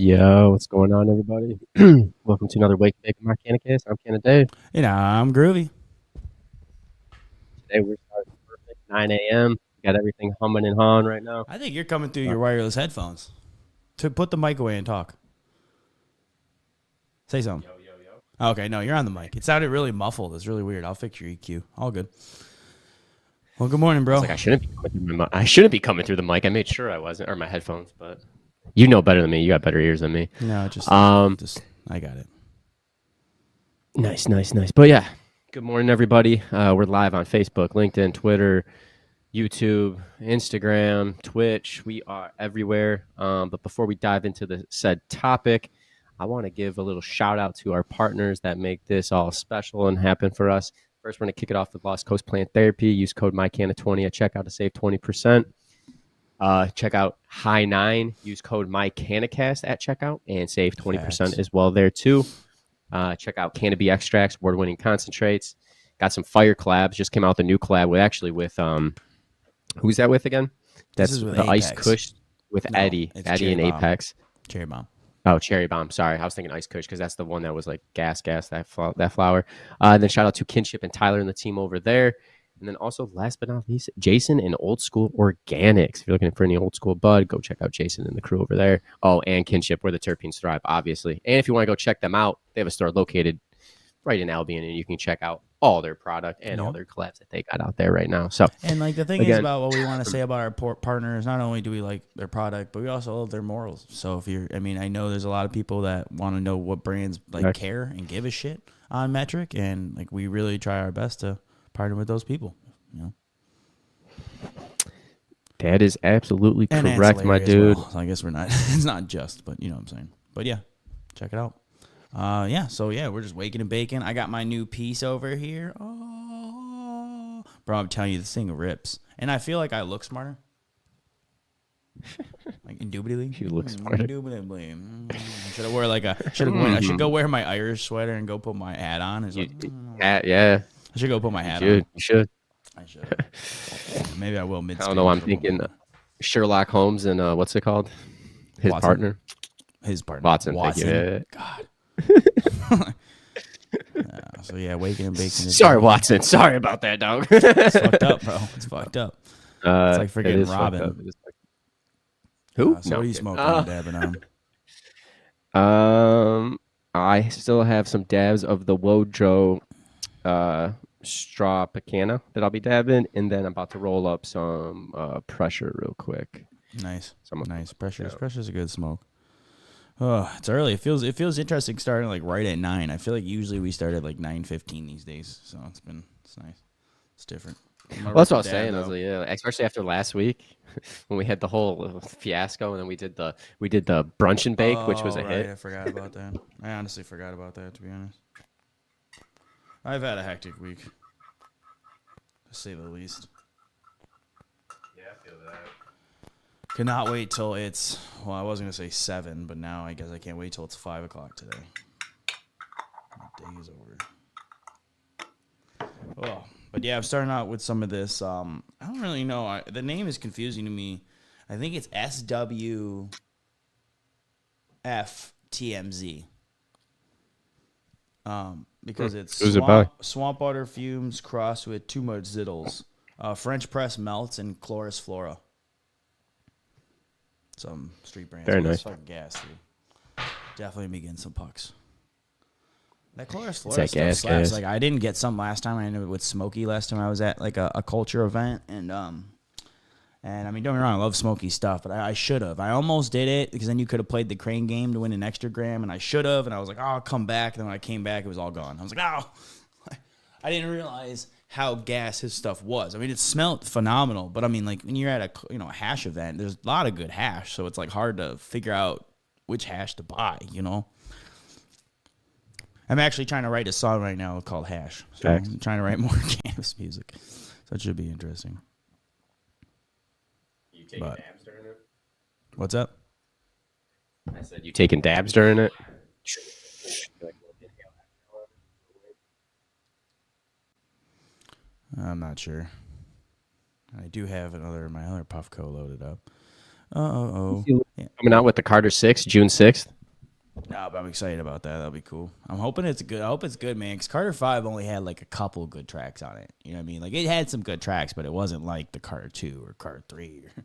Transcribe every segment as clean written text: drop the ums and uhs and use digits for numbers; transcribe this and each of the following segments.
Yo, what's going on, everybody? Welcome to another Wake Bake My Canicast. I'm Canna Dave. I'm groovy. Today we're starting perfect 9 a.m. Got everything humming and hawing right now. I think you're coming through Uh, your wireless headphones. To put the mic away and talk. Say something. Okay, no, you're on the mic. It sounded really muffled. It's really weird. I'll fix your EQ. All good. Well, good morning, I was bro. like, I shouldn't be coming through I shouldn't be coming through the mic. I made sure I wasn't, or my headphones, but you know better than me. You got better ears than me. No, Um, just I got it. nice. But yeah, good morning, everybody. We're live on Facebook, LinkedIn, Twitter, YouTube, Instagram, Twitch. We are everywhere. But before we dive into the said topic, I want to give a little shout out to our partners that make this all special and happen for us. First, we're going to kick it off with Lost Coast Plant Therapy. Use code MyCanna20 at checkout to save 20%. Check out High 9. Use code MyCannacast at checkout and save 20% as well there too. Check out Canopy Extracts, award-winning concentrates. Got some fire collabs. Just came out the new collab with who's that with again? This That's is with the Apex. Ice Kush with No, Eddie it's and Cherry Bomb. Apex. Cherry Bomb. Oh, Cherry Bomb. Sorry, I was thinking Ice Kush because that's the one that was like gas that flower. And then shout out to Kinship and Tyler and the team over there. And then also, last but not least, Jason and Old School Organics. If you're looking for any old school bud, go check out Jason and the crew over there. Oh, and Kinship, where the terpenes thrive, obviously. And if you want to go check them out, they have a store located right in Albion, and you can check out all their product and all their collabs that they got out there right now. So, And like the thing is again, about what we want to say about our partners, not only do we like their product, but we also love their morals. So if you're, I mean, I know there's a lot of people that want to know what brands like care and give a shit on metric, and like we really try our best to partner with those people. You know, that is absolutely and correct, my dude. well. So I guess we're not. It's not just, but you know what I'm saying. But yeah, check it out. So we're just waking and baking. I got my new piece over here. Oh, bro, I'm telling you, this thing rips, and I feel like I look smarter. Like indubitably, You look smarter. Indubitably. Should I wear like a? I should go wear my Irish sweater and go put my hat on. Hat, yeah. I should go put my hat on. You should. I should. Maybe I will mid. I don't know. I'm thinking Sherlock Holmes and what's it called? His Watson? partner. His partner. Watson. Thank you. God. So yeah, waking and baking. Sorry, Watson. Sorry about that, dog. It's fucked up, bro. It's fucked up. It's like forgetting Robin. Who? So what are you smoking and dabbing on? I still have some dabs of the Wojo straw pecana that I'll be dabbing, and then I'm about to roll up some pressure real quick. Nice. Pressure's a good smoke. Oh, it's early. It feels interesting starting like right at 9. I feel like usually we start at like 9:15 these days, so it's nice. It's different. Well, that's what I was saying. I was like, yeah, especially after last week when we had the whole fiasco, and then we did the brunch and bake, which was a hit. I forgot about that. I honestly forgot about that, to be honest. I've had a hectic week, to say the least. Yeah, I feel that. Cannot wait till it's, well, I was going to say 7, but now I guess I can't wait till it's 5 o'clock today. The day is over. Oh, but yeah, I'm starting out with some of this. I don't really know. The name is confusing to me. I think it's SWFTMZ. Because it's swamp water fumes crossed with too much zittles. French press melts and chloris flora. Some street brands. Very nice. Fucking gas, dude. Definitely be getting some pucks. That chloris flora stuff gas, slaps. gas. Like I didn't get some last time. I ended up with Smokey last time I was at like a culture event, and I mean, don't get me wrong, I love smoky stuff, but I should have. I almost did it because then you could have played the crane game to win an extra gram, and I should have. And I was like, oh, I'll come back. And then when I came back, it was all gone. I was like, no. I didn't realize how gas his stuff was. I mean, it smelled phenomenal, but I mean, like when you're at a hash event, there's a lot of good hash, so it's like hard to figure out which hash to buy. You know. I'm actually trying to write a song right now called Hash. So I'm trying to write more cannabis music, so it should be interesting. You taking dabs during it? What's up? I said you taking dabs during it. I'm not sure. I do have my other Puffco loaded up. Oh. Yeah. Coming out with the Carter 6, June 6th. No, but I'm excited about that. That'll be cool. I'm hoping it's good. I hope it's good, man. Because Carter 5 only had like a couple good tracks on it. You know what I mean? Like it had some good tracks, but it wasn't like the Carter 2 or Carter 3 or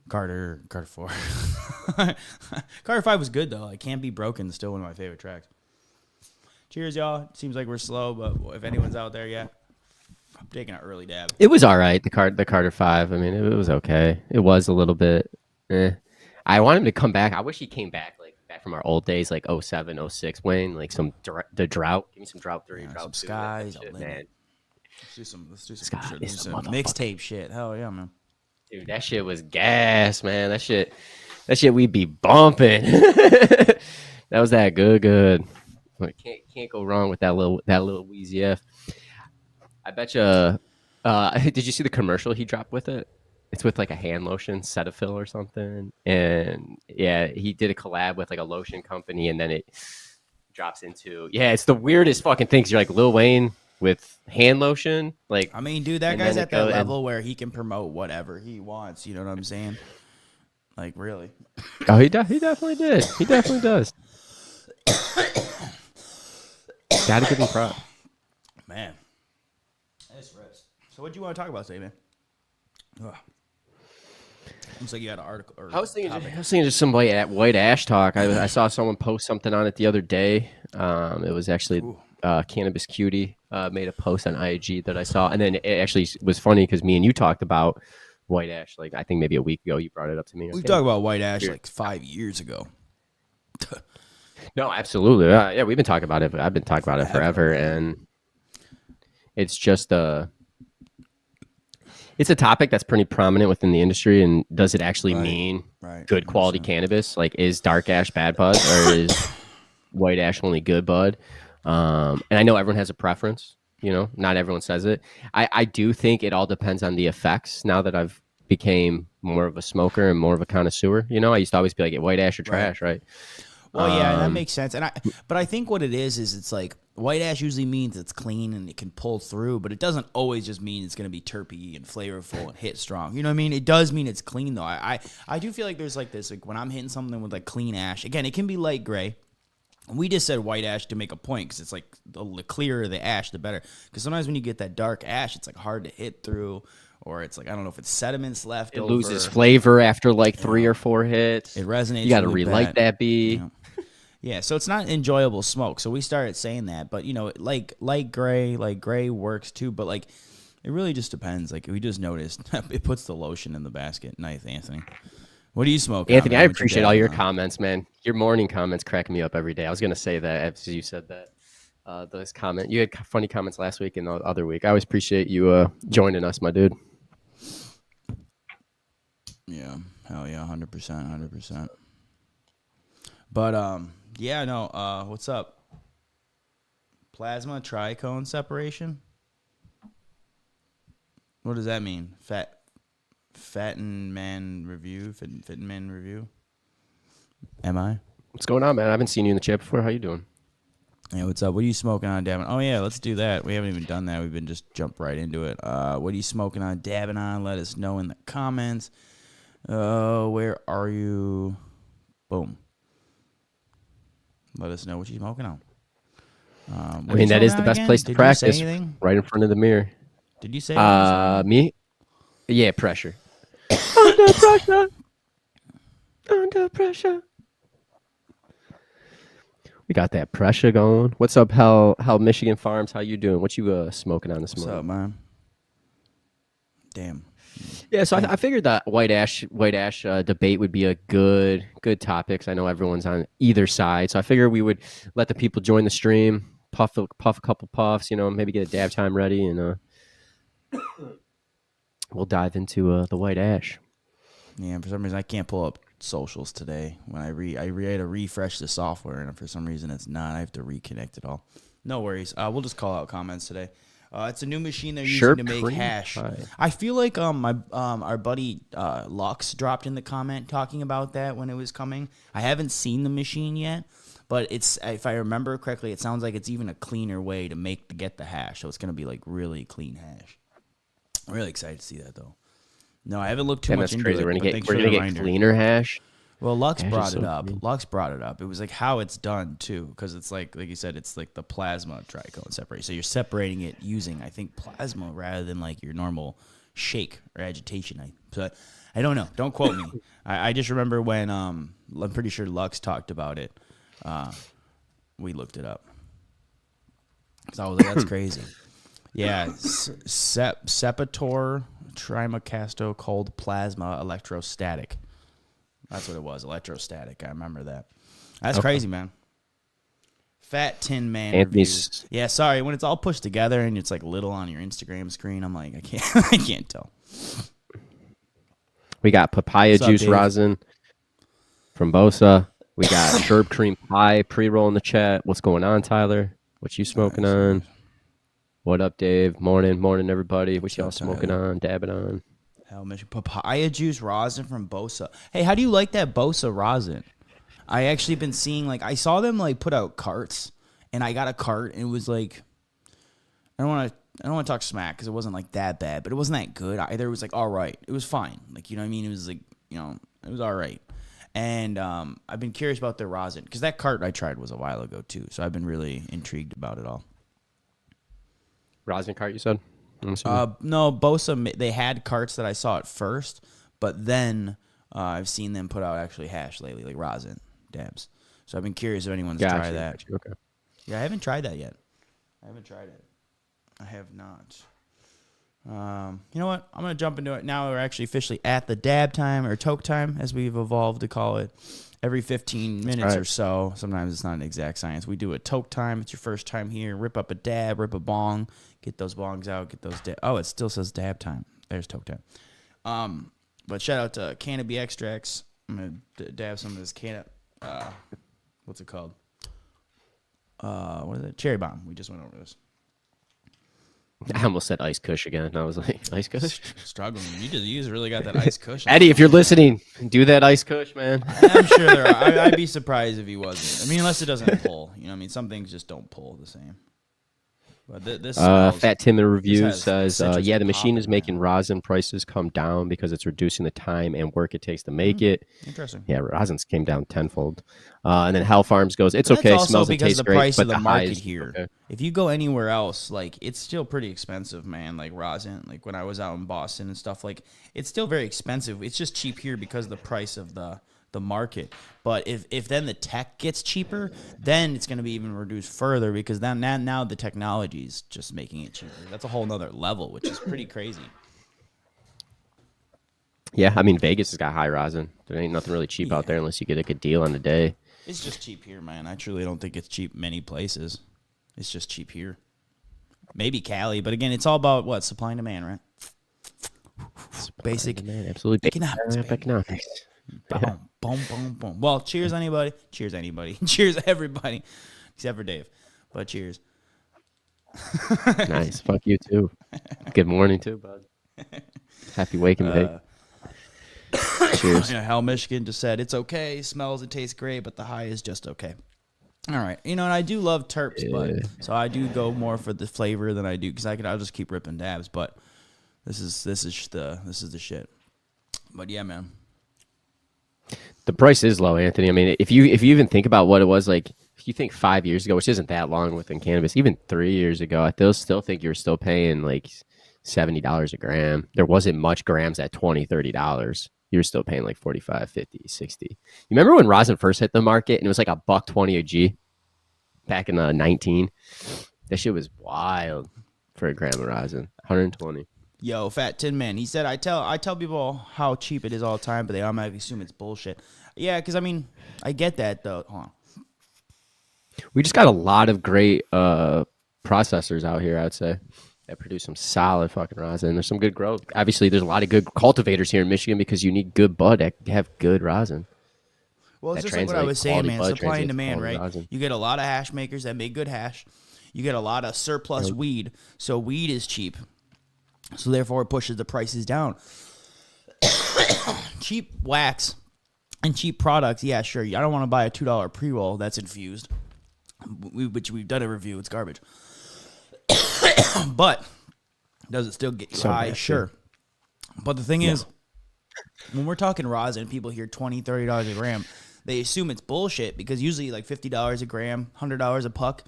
Carter 4. Carter 5 was good though. Like Can't Be Broken is still one of my favorite tracks. Cheers, y'all. Seems like we're slow, but if anyone's out there yet, I'm taking an early dab. It was all right. The Carter 5. I mean, it was okay. It was a little bit. I want him to come back. I wish he came back back from our old days, like 07, 06, Wayne, like the drought. Give me some drought 3, Yeah, drought some 2. skies, Shit, man. Let's do some Sky shit. is the Some motherfucker. mixtape shit. Hell yeah, man. Dude, that shit was gas, man. That shit we'd be bumping. That was that good. Like, can't go wrong with that little Wheezy F. I bet you. Did you see the commercial he dropped with it? It's with like a hand lotion, Cetaphil or something, and yeah, he did a collab with like a lotion company, and then it drops into it's the weirdest fucking thing. 'Cause you're like Lil Wayne with hand lotion, like, I mean, dude, that and guy's then at that level where he can promote whatever he wants. You know what I'm saying? Like, really? He definitely did. He definitely does. Gotta give him props. Man. This rips. So, what do you want to talk about today, man? Ugh. Looks like you had an article. Or I was thinking just some white ash talk. I saw someone post something on it the other day. It was actually Cannabis Cutie made a post on IG that I saw, and then it actually was funny because me and you talked about white ash. Like I think maybe a week ago, you brought it up to me. We've talked about white ash like 5 years ago. No, absolutely. Yeah, we've been talking about it. But I've been talking about it forever, and it's just it's a topic that's pretty prominent within the industry. And does it actually mean good quality cannabis? Like, is dark ash bad bud, or is white ash only good bud? And I know everyone has a preference. You know, not everyone says it. I do think it all depends on the effects. Now that I've became more of a smoker and more of a connoisseur, you know, I used to always be like white ash or trash, right? Well, yeah, that makes sense. But I think what it is it's like white ash usually means it's clean and it can pull through, but it doesn't always just mean it's going to be terpy and flavorful and hit strong. You know what I mean? It does mean it's clean though. I do feel like there's like this, like when I'm hitting something with like clean ash, again, it can be light gray. We just said white ash to make a point because it's like the clearer the ash, the better. Because sometimes when you get that dark ash, it's like hard to hit through, or it's like I don't know if it's sediments left. It loses flavor after like 3 or 4 hits. It resonates. You got to really relight that bee. You know? Yeah, so it's not enjoyable smoke. So we started saying that, but you know, like light gray works too. But like, it really just depends. Like we just noticed, it puts the lotion in the basket. Nice, Anthony. What do you smoke, Anthony? on, I appreciate all your comments, man. Your morning comments crack me up every day. I was gonna say that as you said that. Those comment, you had funny comments last week and the other week. I always appreciate you joining us, my dude. Yeah, hell yeah, 100%. But yeah, no. What's up? Plasma tricone separation. What does that mean? Fatten man review. Fitting man review. Am I? What's going on, man? I haven't seen you in the chat before. How you doing? Yeah, what's up? What are you smoking on, dabbing? Oh yeah, let's do that. We haven't even done that. We've been just jump right into it. What are you smoking on, dabbing on? Let us know in the comments. Where are you? Boom. Let us know what you're smoking on. I mean, that is the best place to practice, right in front of the mirror. Did you say me? Yeah, pressure. Under pressure. Under pressure. We got that pressure going. What's up, Hell Michigan Farms? How you doing? What you smoking on this morning? What's up, man? Damn. Yeah, so I figured that white ash debate would be a good topic. I know everyone's on either side, so I figured we would let the people join the stream, puff a couple puffs, you know, maybe get a dab time ready, and we'll dive into the white ash. Yeah, and for some reason I can't pull up socials today. When I had to refresh the software, and for some reason it's not. I have to reconnect it all. No worries. We'll just call out comments today. It's a new machine they're using to make hash. I feel like our buddy Lux dropped in the comment talking about that when it was coming. I haven't seen the machine yet, but it's, if I remember correctly, it sounds like it's even a cleaner way to get the hash. So it's gonna be like really clean hash. I'm really excited to see that though. No, I haven't looked too Damn, much that's into crazy. it. We're But thanks for the gonna get reminder. cleaner hash. Well, Lux Hash is brought it so up. clean. Lux brought it up. It was like how it's done too, because it's like you said, it's like the plasma tricone separate. So you're separating it using, I think, plasma rather than like your normal shake or agitation. I don't know. Don't quote me. I just remember when I'm pretty sure Lux talked about it. We looked it up. So I was like, that's crazy. Yeah, Sepator Trimacasto cold plasma electrostatic. That's what it was, electrostatic. I remember that. That's crazy, man. Fat Tin Man Anthony's review. Yeah, sorry. When it's all pushed together and it's like little on your Instagram screen, I'm like, I can't, I can't tell. We got papaya What's up, juice Dave? rosin from Bosa. We got Sherb Cream Pie pre-roll in the chat. What's going on, Tyler? What you smoking on? What up, Dave? Morning, everybody. What y'all smoking on, dabbing on? Hell, Michigan. Papaya juice rosin from Bosa. Hey, how do you like that Bosa rosin? I actually been seeing, like, I saw them like put out carts, and I got a cart, and it was like, I don't want to talk smack because it wasn't like that bad, but it wasn't that good either. It was like all right. It was fine. Like, you know what I mean? It was like, you know, it was all right. And I've been curious about their rosin because that cart I tried was a while ago too. So I've been really intrigued about it all. Rosin cart, you said? I'm assuming. No, Bosa, they had carts that I saw at first, but then I've seen them put out actually hash lately, like rosin dabs. So I've been curious if anyone's tried that. Okay. Yeah, I haven't tried that yet. I have not. You know what? I'm going to jump into it. Now we're actually officially at the dab time, or toke time, as we've evolved to call it. Every 15 minutes or so, sometimes it's not an exact science, we do a toke time. It's your first time here. Rip up a dab, rip a bong, get those bongs out, get those oh, it still says dab time. There's toke time. But shout out to Canopy Extracts. I'm going to dab some of this what's it called? What is it? Cherry Bomb. We just went over this. I almost said Ice Kush again. I was like, Ice Kush? Struggling. You just really got that ice cushion. Eddie, if you're listening, do that Ice Kush, man. I'm sure there are. I'd be surprised if he wasn't. I mean, unless it doesn't pull. You know what I mean? Some things just don't pull the same. But this Fat Tim in the review has says, citrus yeah, the pop machine in is there. making rosin prices come down because it's reducing the time and work it takes to make it. Interesting. Yeah, rosins came down tenfold. And then Hell Farms goes, it's But okay, that's also smells and because tastes the great, price but of the high market is here. okay. If you go anywhere else, like, it's still pretty expensive, man. Like rosin, like when I was out in Boston and stuff, like it's still very expensive. It's just cheap here because of the price of the market. But if then the tech gets cheaper, then it's going to be even reduced further because now the technology is just making it cheaper. That's a whole nother level, which is pretty crazy. Yeah, I mean, Vegas has got high rosin. There ain't nothing really cheap out there unless you get a good deal on the day. It's just cheap here, man. I truly don't think it's cheap many places. It's just cheap here. Maybe Cali, but again, it's all about what? Supply and demand, right? Basic Man, absolutely. economics, baby. Economics. Boom, boom, boom, boom. Well, cheers, anybody. Cheers, anybody. Cheers, everybody. Except for Dave. But cheers. Nice. Fuck you, too. Good morning, too, bud. Happy waking day. Cheers. Hell, Michigan just said, it's okay. Smells and tastes great, but the high is just okay. All right. You know, and I do love terps, but so I do go more for the flavor than I do because I'll just keep ripping dabs, but this is the shit. But yeah, man. The price is low, Anthony. I mean, if you even think about what it was like, if you think 5 years ago, which isn't that long within cannabis, even 3 years ago, I still think you're still paying like $70 a gram. There wasn't much grams at $20, $30. You were still paying like 45, 50, 60. You remember when rosin first hit the market and it was like $1.20 a G back in 19? That shit was wild for a gram of rosin. 120. Yo, Fat Tin Man. He said, I tell people how cheap it is all the time, but they automatically assume it's bullshit. Yeah, because, I mean, I get that, though. Hold on. We just got a lot of great processors out here, I'd say, that produce some solid fucking rosin. There's some good growth. Obviously, there's a lot of good cultivators here in Michigan because you need good bud that have good rosin. Well, it's That just like what I was saying, man. bud Supply and translates demand, quality right? rosin. You get a lot of hash makers that make good hash. You get a lot of surplus weed, so weed is cheap. So therefore, it pushes the prices down. Cheap wax and cheap products, yeah, sure. I don't want to buy a $2 pre-roll that's infused, which we've done a review. It's garbage. But does it still get you high? Sure. But the thing is, when we're talking rosin, people hear $20, $30 a gram. They assume it's bullshit because usually like $50 a gram, $100 a puck.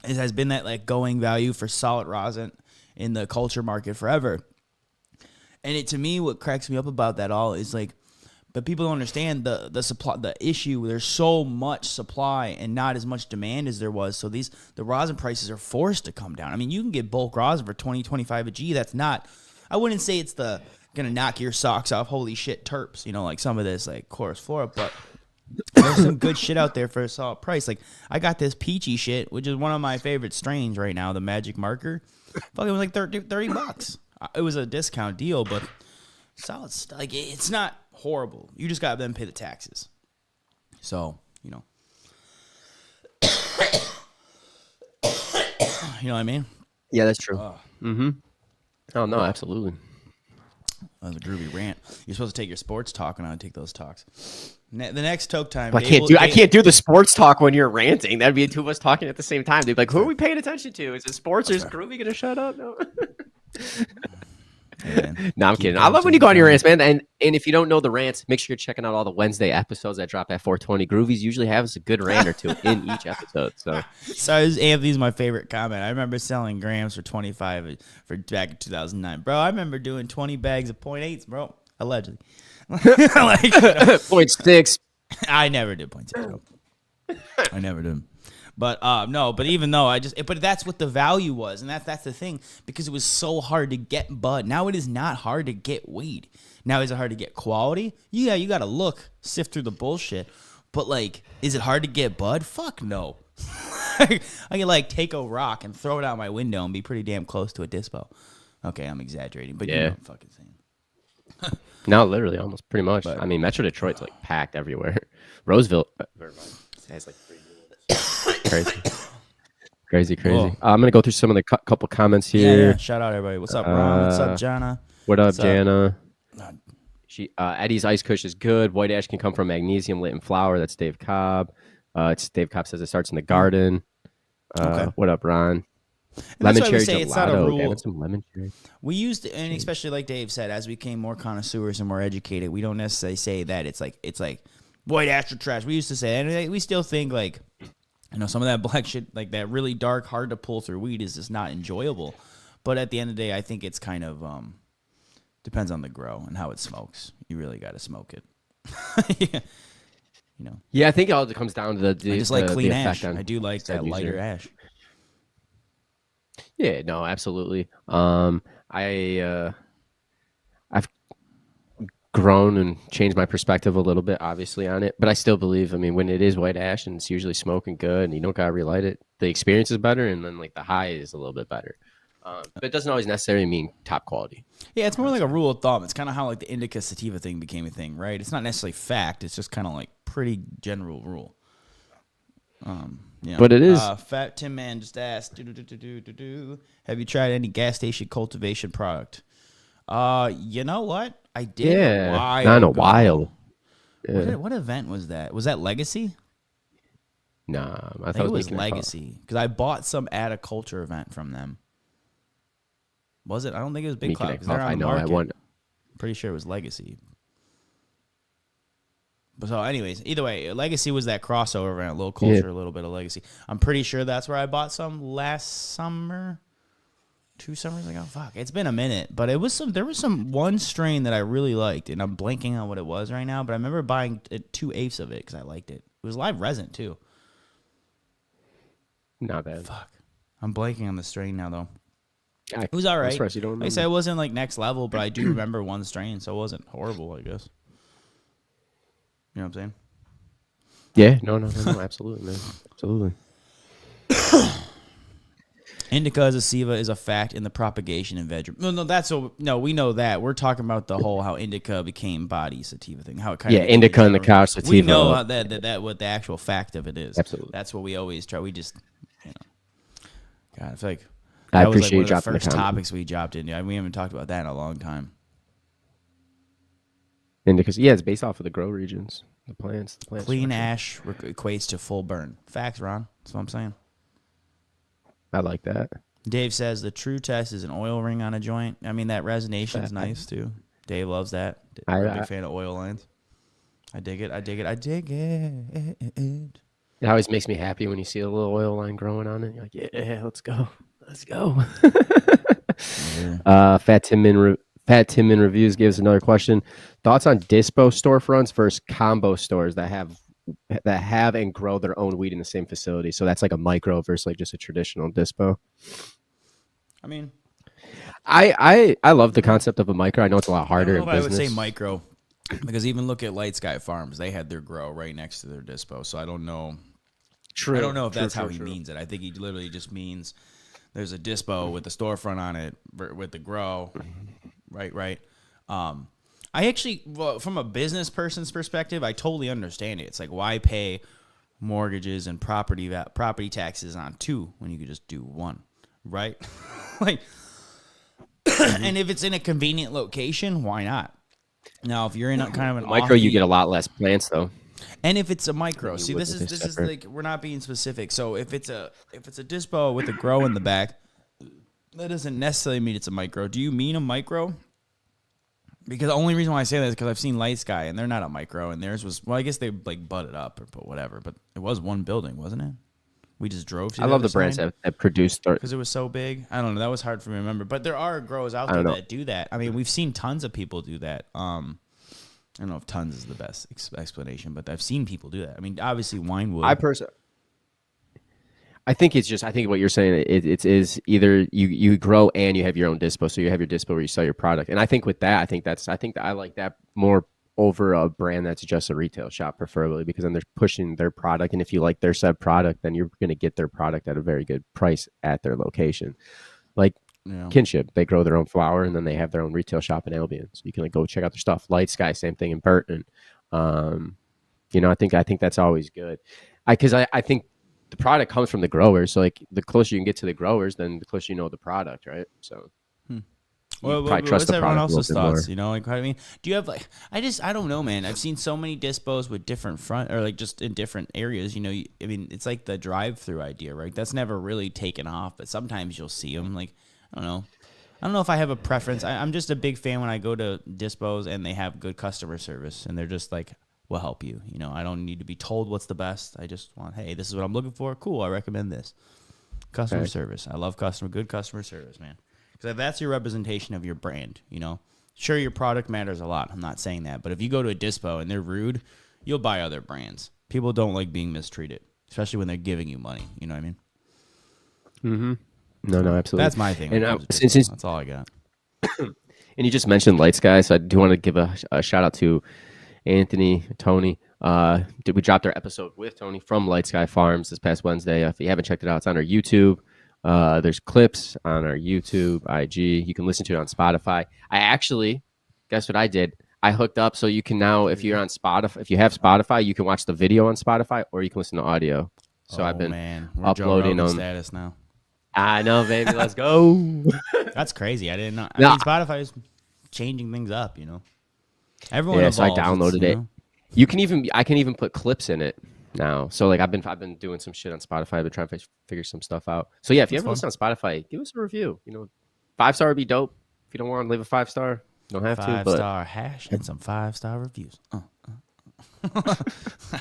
It has been that like going value for solid rosin in the culture market forever. And it, to me, what cracks me up about that all is like, but people don't understand the supply, the issue. There's so much supply and not as much demand as there was. So the rosin prices are forced to come down. I mean, you can get bulk rosin for 20, 25 a G. That's not, I wouldn't say it's the gonna knock your socks off. Holy shit, terps. You know, like some of this like Chorus Flora, but there's some good shit out there for a solid price. Like I got this peachy shit, which is one of my favorite strains right now, the Magic Marker. Fucking was like $30. It was a discount deal, but solid stuff. Like it's not horrible. You just got them pay the taxes. So, you know. You know what I mean? Yeah, that's true. Oh no, absolutely. That was a groovy rant. You're supposed to take your sports talk, and I would take those talks. The next toke time. I can't do the sports talk when you're ranting. That'd be two of us talking at the same time. They'd be like, "Who are we paying attention to? Is it sports or is Groovy gonna shut up?" No. No, I'm kidding. I love when you go on your rants, man. And if you don't know the rants, make sure you're checking out all the Wednesday episodes that drop at 420. Groovies usually has a good rant or two in each episode. So Anthony's my favorite comment. I remember selling grams for 25 for back in 2009, bro. I remember doing 20 bags of 0.8s, bro. Allegedly, like, you know, 0.6. I never did 0.6. Bro. I never did. But no, but even though but that's what the value was, and that's the thing, because it was so hard to get bud. Now it is not hard to get weed. Now is it hard to get quality? Yeah, you got to sift through the bullshit. But like, is it hard to get bud? Fuck no. I can like take a rock and throw it out my window and be pretty damn close to a dispo. Okay, I'm exaggerating, but you know what I'm fucking saying. No, literally, almost pretty much. But, I mean, Metro Detroit's like packed everywhere. Roseville has like 3 crazy. I'm gonna go through some of the couple comments here. Yeah. Shout out everybody. What's up, Ron? What's up, Jana? What up, Jana? Eddie's Ice Kush is good. White ash can come from magnesium lit in flour. That's Dave Cobb. Dave Cobb says it starts in the garden. What up, Ron? Lemon cherry gelato. It's not a rule. Some lemon cherry. We used, and especially like Dave said, as we became more connoisseurs and more educated, we don't necessarily say that it's like white ash or trash. We used to say, and we still think like, you know, some of that black shit, like that really dark, hard to pull through weed is just not enjoyable. But at the end of the day, I think it's kind of depends on the grow and how it smokes. You really got to smoke it. Yeah. You know. Yeah, I think it all comes down to I just like clean ash. I do like that lighter ash. Yeah, no, absolutely. I've grown and changed my perspective a little bit, obviously, on it. But I still believe, I mean, when it is white ash and it's usually smoking good and you don't got to relight it, the experience is better and then like the high is a little bit better. But it doesn't always necessarily mean top quality. Yeah, it's more like a rule of thumb. It's kind of how like the indica sativa thing became a thing, right? It's not necessarily fact. It's just kind of like pretty general rule. Yeah. But it is. Fat Tim Man just asked, have you tried any gas station cultivation product? You know what? I did. Yeah, not in a while. Yeah. What event was that? Was that Legacy? Nah, I thought it was Legacy because I bought some at a culture event from them. Was it? I don't think it was Big Cloud. I know. I won. Pretty sure it was Legacy. But so, anyways, either way, Legacy was that crossover event, a little culture, a little bit of Legacy. I'm pretty sure that's where I bought some last summer. 2 summers ago. Fuck, it's been a minute, but there was some one strain that I really liked, and I'm blanking on what it was right now. But I remember buying 2/8 of it because I liked it. It was live resin too. Not bad. Fuck, I'm blanking on the strain now though. It was all right. Like I said, it wasn't like next level, but I do remember one strain, so it wasn't horrible, I guess. You know what I'm saying? Yeah, no, absolutely, man, absolutely. Indica as a sativa is a fact in the propagation in veg. No, we know that. We're talking about the whole how indica became body sativa thing. How it kind of indica and the couch sativa. We know how that what the actual fact of it is. Absolutely, that's what we always try. We just, God, I feel like I appreciate was like one of the first topics we dropped into. We haven't talked about that in a long time. Indica, it's based off of the grow regions, the plants. Clean ash equates to full burn. Facts, Ron. That's what I'm saying. I like that. Dave says the true test is an oil ring on a joint. I mean, that resonation is nice too. Dave loves that. We're a big fan of oil lines. I dig it. I dig it. I dig it. It always makes me happy when you see a little oil line growing on it. You're like, yeah, let's go. Let's go. Yeah. Fat Tim in Reviews gives another question. Thoughts on dispo storefronts versus combo stores that have and grow their own weed in the same facility. So that's like a micro versus like just a traditional dispo. I mean, I love the concept of a micro. I know it's a lot harder in I business. would say micro because even look at Light Sky Farms. They had their grow right next to their dispo. So I don't know. True. I don't know if that's how he means it. I think he literally just means there's a dispo with the storefront on it with the grow. Right. I actually, from a business person's perspective, I totally understand it. It's like, why pay mortgages and property taxes on two when you could just do one, right? Like, and if it's in a convenient location, why not? Now, if you're in a kind of an micro, you get a lot less plants though. And if it's a micro, see, this is like, we're not being specific. So if it's a dispo with a grow in the back, that doesn't necessarily mean it's a micro. Do you mean a micro? Because the only reason why I say that is because I've seen Light Sky and they're not a micro, and theirs was, well, I guess they like butted up or put whatever, but it was one building, wasn't it? We just drove to. I love the brands that produce because it was so big. I don't know. That was hard for me to remember, but there are grows out there that do that. I mean, we've seen tons of people do that. I don't know if tons is the best explanation, but I've seen people do that. I mean, obviously Winewood. I think what you're saying it is either you grow and you have your own dispo, so you have your dispo where you sell your product. And I think with that, I think that I like that more over a brand that's just a retail shop, preferably, because then they're pushing their product, and if you like their said product, then you're going to get their product at a very good price at their location. Like Kinship, they grow their own flower, and then they have their own retail shop in Albion, so you can like go check out their stuff. Light Sky, same thing in Burton. I think that's always good. I think the product comes from the growers, so like the closer you can get to the growers, then the closer you know the product, right? So well, what's everyone else's thoughts? You know, like, I mean, do you have like, I don't know, man. I've seen so many dispos with different front, or like just in different areas. You know, I mean, it's like the drive-through idea, right? That's never really taken off, but sometimes you'll see them. Like, I don't know if I have a preference. I'm just a big fan when I go to dispos and they have good customer service, and they're just like, we'll help you. You know, I don't need to be told what's the best. I just want, hey, this is what I'm looking for. Cool, I recommend this. Customer service. I love good customer service, man. Because that's your representation of your brand, you know. Sure, your product matters a lot. I'm not saying that. But if you go to a dispo and they're rude, you'll buy other brands. People don't like being mistreated, especially when they're giving you money. You know what I mean? Mm-hmm. No, absolutely. That's my thing. And since that's all I got. And you just mentioned Light Sky, so I do want to give a shout out to Anthony, Tony. We dropped our episode with Tony from Light Sky Farms this past Wednesday. If you haven't checked it out, it's on our YouTube. There's clips on our YouTube, IG. You can listen to it on Spotify. I actually, guess what I did? I hooked up so you can now, if you're on Spotify, if you have Spotify, you can watch the video on Spotify, or you can listen to audio. So I've been uploading on status now. I know, baby. Let's go. That's crazy. I didn't know. I mean, Spotify is changing things up, you know. Everyone evolves, so I downloaded it. I can even put clips in it now. So like I've been doing some shit on Spotify. I've been trying to figure some stuff out. So yeah, if you ever listen on Spotify, give us a review. You know, 5-star would be dope. If you don't want to leave a 5-star, you don't have to. 5-star hash and some 5-star reviews. I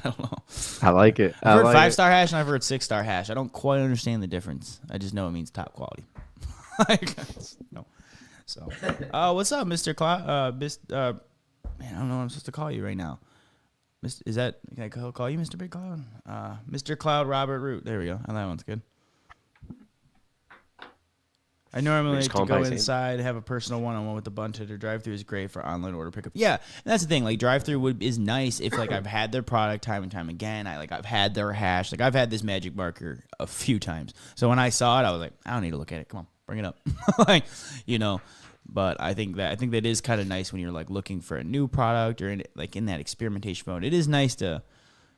don't know. I like it. I've heard 5-star hash and I've heard 6-star hash. I don't quite understand the difference. I just know it means top quality. No. So, what's up, Mr. Cloud? Man, I don't know what I'm supposed to call you right now. Can I call you Mr. Big Cloud? Mr. Cloud Robert Root. There we go. Oh, that one's good. I normally like to go inside, have a personal one-on-one with the bartender. Drive-through is great for online order pickup. Yeah, and that's the thing. Like drive-through is nice if like I've had their product time and time again. I've had their hash. Like I've had this magic marker a few times. So when I saw it, I was like, I don't need to look at it. Come on, bring it up. Like, you know. But I think that is kind of nice when you're like looking for a new product or in that experimentation mode. It is nice to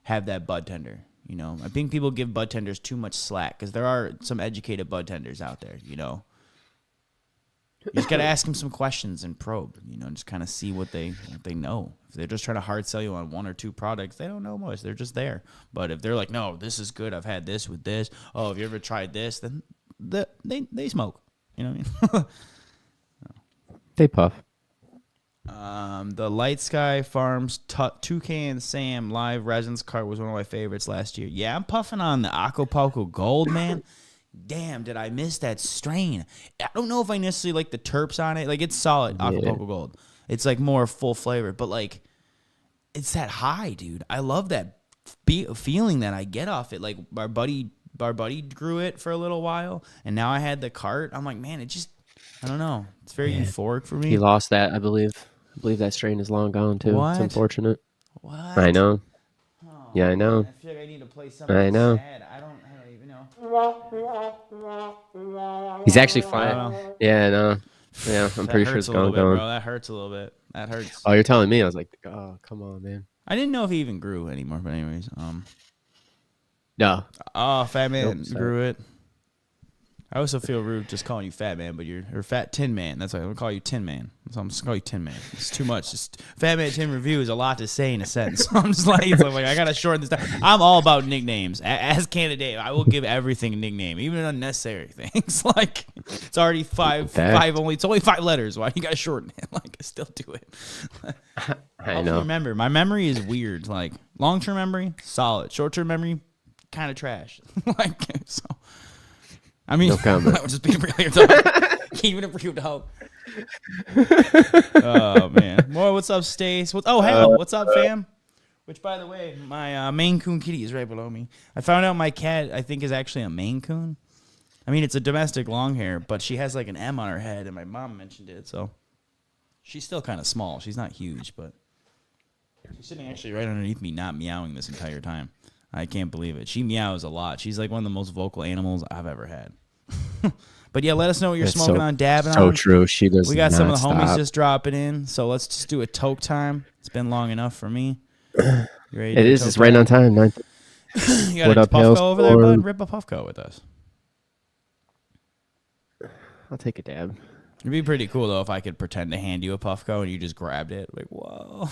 have that bud tender. You know, I think people give bud tenders too much slack because there are some educated bud tenders out there. You know, you just got to ask them some questions and probe. You know, just kind of see what they know. If they're just trying to hard sell you on one or two products, they don't know much. They're just there. But if they're like, no, this is good. I've had this with this. Oh, have you ever tried this? Then they smoke. You know what I mean? They puff. The Light Sky Farms Toucan Sam live resins cart was one of my favorites last year. Yeah, I'm puffing on the Acapulco Gold, man. Damn, did I miss that strain? I don't know if I necessarily like the terps on it. Like, it's solid Yeah. Acapulco Gold. It's like more full flavor, but like, it's that high, dude. I love that feeling that I get off it. Like, our buddy grew it for a little while, and now I had the cart. I'm like, man, it just, I don't know. It's very euphoric for me. He lost that, I believe. I believe that strain is long gone too. What? It's unfortunate. What? I know. Oh, Yeah, I know. man, I feel like I need to play something I know. sad. I don't even know. He's actually I flying. don't know. Yeah, I know. Yeah, I'm That pretty sure hurts it's a little gone. bit, Gone. bro. That hurts a little bit. That hurts. Oh, you're telling me? I was like, oh, come on, man. I didn't know if he even grew anymore, but anyways, No. oh, Fat Man Nope, sorry. grew it. I also feel rude just calling you Fat Man, but you're Fat Tin Man. That's why I'm gonna call you Tin Man. So I'm just gonna call you Tin Man. It's too much. Just Fat Man Tin Review is a lot to say in a sentence. So I'm just like, I gotta shorten this down. I'm all about nicknames. As Canada Dave, I will give everything a nickname, even unnecessary things. Like, it's already five only. It's only 5 letters. Why you gotta shorten it? Like, I still do it. I know. Remember, my memory is weird. Like, long term memory, solid. Short term memory, kind of trash. Like, so. I mean, No comment. I'm just being real dog. Keeping it real dog. Oh man, Moy, what's up, Stace? What's up, fam? Which, by the way, my Maine Coon kitty is right below me. I found out my cat, I think, is actually a Maine Coon. I mean, it's a domestic long hair, but she has like an M on her head, and my mom mentioned it, so she's still kind of small. She's not huge, but she's sitting actually right underneath me, not meowing this entire time. I can't believe it. She meows a lot. She's like one of the most vocal animals I've ever had. But yeah, let us know what you're That's smoking on, dabbing on. So true. She does. We got some of the not homies stop. just dropping in, so let's just do a toke time. It's been long enough for me. You ready to It do a is. toke It's right time? on time. You got What a up, Puffco over there, Hailstorm? bud? Rip a Puffco with us. I'll take a dab. It'd be pretty cool though if I could pretend to hand you a Puffco and you just grabbed it. Like, whoa.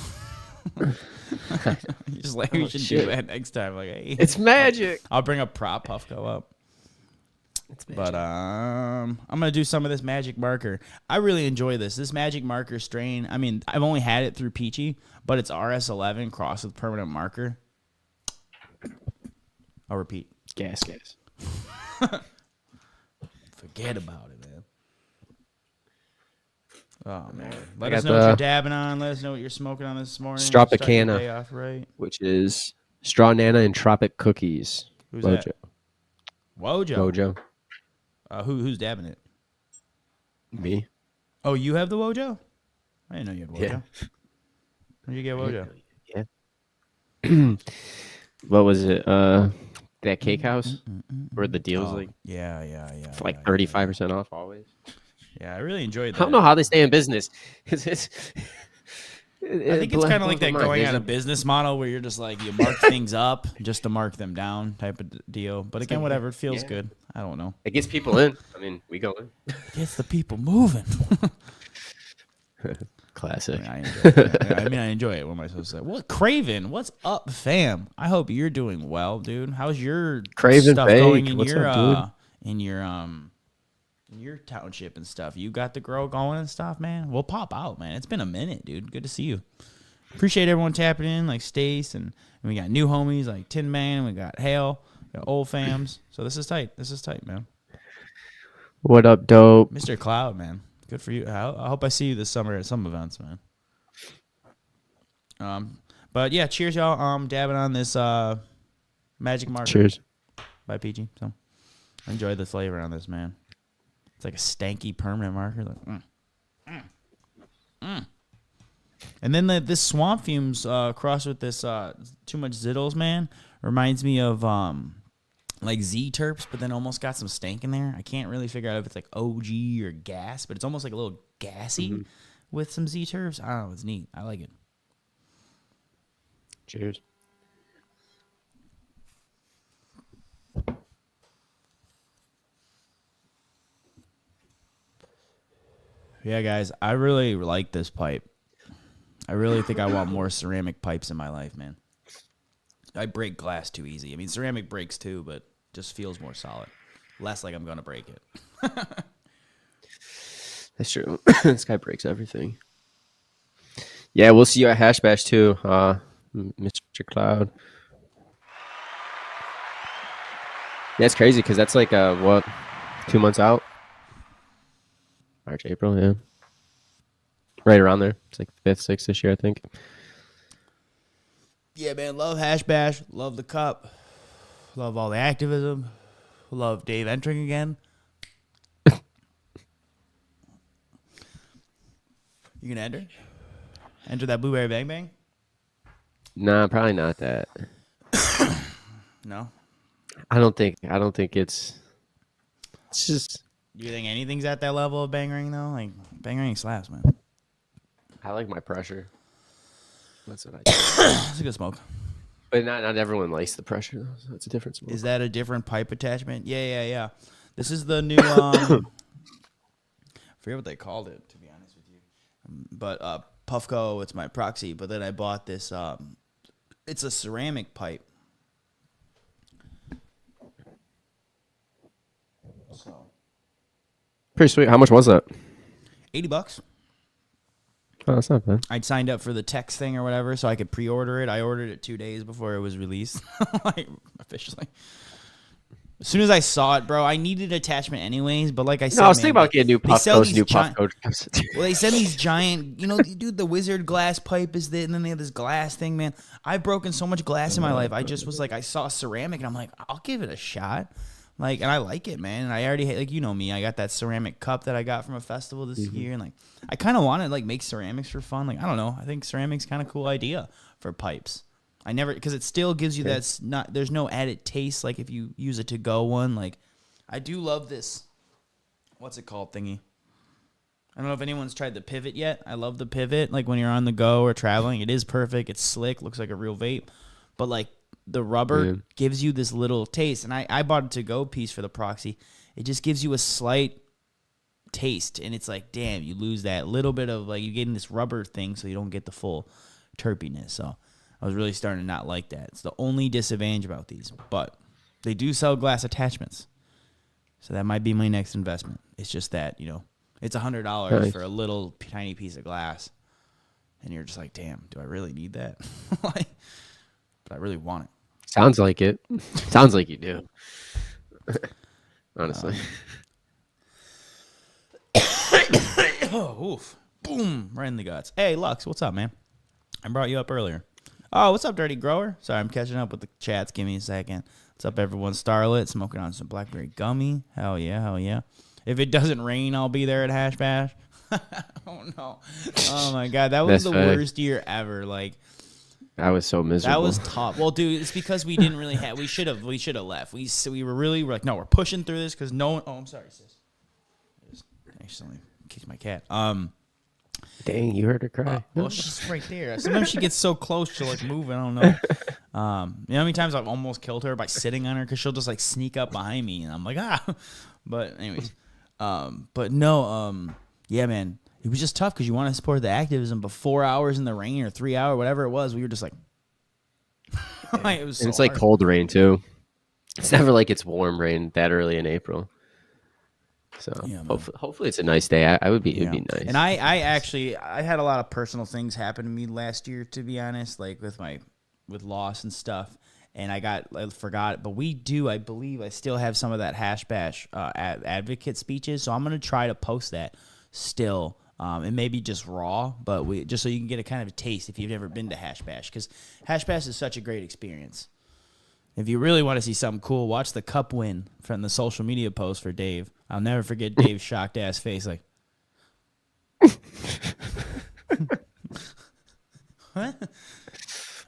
You just like, we should do shit. that next time. Like, hey, It's magic. I'll bring a prop Puffco up. It's magic. But I'm gonna do some of this magic marker. I really enjoy this magic marker strain. I mean, I've only had it through Peachy, but it's RS11 crossed with permanent marker. I'll repeat. Gas. Forget about it, man. Oh man, let I us got know what you're the dabbing on. Let us know what you're smoking on this morning. Stropicana. Start your day off right. Which is straw nana and tropic cookies. Who's Wojo. that? Wojo. Wojo. Who's dabbing it? Me. Oh, you have the Wojo? I didn't know you had Wojo. Yeah. Where'd you get Wojo? Yeah. What was it? That cake house where the deals like Yeah. for like 35% off always. Yeah, I really enjoyed I that. don't know how they stay in business. I think it's kind of like that going out of business model where you're just like, you mark things up just to mark them down type of deal. But again, whatever, it feels good. I don't know. It gets people in. I mean, we go in. Gets the people moving. Classic. I enjoy it. I enjoy it. What am I supposed to say? What Craven? What's up, fam? I hope you're doing well, dude. How's your Craven stuff Fake? going in What's your up, in your township and stuff? You got the grow going and stuff, man. We'll pop out, man. It's been a minute, dude. Good to see you. Appreciate everyone tapping in, like Stace, and we got new homies like Tin Man. We got Hale, we got old fams. So this is tight. This is tight, man. What up, dope? Mr. Cloud, man. Good for you. I hope I see you this summer at some events, man. But yeah, cheers, y'all. Dabbing on this magic marker. Cheers. By PG. So I enjoy the flavor on this, man. It's like a stanky permanent marker. Like, And then this swamp fumes crossed with this too much Zittles, man, reminds me of like Z terps, but then almost got some stank in there. I can't really figure out if it's like OG or gas, but it's almost like a little gassy with some Z terps. I don't know. It's neat. I like it. Cheers. Yeah, guys, I really like this pipe. I really think I want more ceramic pipes in my life, man. I break glass too easy. I mean, ceramic breaks too, but just feels more solid. Less like I'm going to break it. That's true. This guy breaks everything. Yeah, we'll see you at Hash Bash too, Mr. Cloud. Yeah, it's crazy because that's like what 2 months out, March, April, yeah, right around there. It's like fifth, sixth this year, I think. Yeah, man, love Hash Bash, love the cup, love all the activism, love Dave entering again. You can enter that Blueberry Bang Bang. Nah, probably not that. No. I don't think it's just. Do you think anything's at that level of Bang Ring though? Like Bang Ring slaps, man. I like my pressure. That's what I do. It's a good smoke. But not everyone likes the pressure though, so it's a different smoke. Is that a different pipe attachment? Yeah. This is the new I forget what they called it, to be honest with you. But Puffco, it's my proxy. But then I bought this. It's a ceramic pipe. So Pretty sweet. How much was that? $80. Oh, that's not bad. I'd signed up for the text thing or whatever, so I could pre-order it. I ordered it 2 days before it was released, like officially. As soon as I saw it, bro, I needed attachment anyways. But like I said, No, I was man, thinking about getting new Puffco cups. Well, they send these giant, dude, the wizard glass pipe is there, and then they have this glass thing, man. I've broken so much glass in my life. I just was like, I saw ceramic, and I'm like, I'll give it a shot. Like, and I like it, man. And I already, like, you know me, I got that ceramic cup that I got from a festival this year, and like, I kind of want to like make ceramics for fun. Like, I don't know, I think ceramics kind of cool idea for pipes. I never, because it still gives you that's not, there's no added taste like if you use a to-go one. Like, I do love this. What's it called thingy? I don't know if anyone's tried the Pivot yet. I love the Pivot. Like when you're on the go or traveling, it is perfect. It's slick, looks like a real vape. But like the rubber gives you this little taste. And I bought a to-go piece for the proxy. It just gives you a slight taste. And it's like, damn, you lose that little bit of like, you get in this rubber thing so you don't get the full terpiness. So I was really starting to not like that. It's the only disadvantage about these. But they do sell glass attachments. So that might be my next investment. It's just that, it's $100 for a little tiny piece of glass. And you're just like, damn, do I really need that? But I really want it. Sounds like it. Sounds like you do. Honestly. Oh, oof. Boom. Right in the guts. Hey, Lux, what's up, man? I brought you up earlier. Oh, what's up, Dirty Grower? Sorry, I'm catching up with the chats. Give me a second. What's up, everyone? Starlit, smoking on some blackberry gummy. Hell yeah. If it doesn't rain, I'll be there at Hash Bash. Oh, no. Oh, my God. That was the worst year ever. Like, I was so miserable. That was tough. Well, dude, it's because we didn't really have. We should have left. We were like, no, we're pushing through this because no one. Oh, I'm sorry, sis. I just accidentally kicked my cat. Dang, you heard her cry. Well, she's right there. Sometimes she gets so close, she'll like move. I don't know. You know how many times I've almost killed her by sitting on her because she'll just like sneak up behind me, and I'm like, ah. But anyways, but no, yeah, man, it was just tough because you want to support the activism, but 4 hours in the rain or 3 hour, whatever it was, we were just like, it was. So it's like cold rain too. It's never like it's warm rain that early in April. So yeah, hopefully it's a nice day. It'd be nice. And I actually had a lot of personal things happen to me last year, to be honest, like with loss and stuff. And I forgot, but I believe I still have some of that Hash Bash advocate speeches. So I'm gonna try to post that still, and maybe just raw, but just so you can get a kind of a taste if you've never been to Hash Bash, because Hash Bash is such a great experience. If you really want to see something cool, watch the cup win from the social media post for Dave. I'll never forget Dave's shocked ass face, like, what?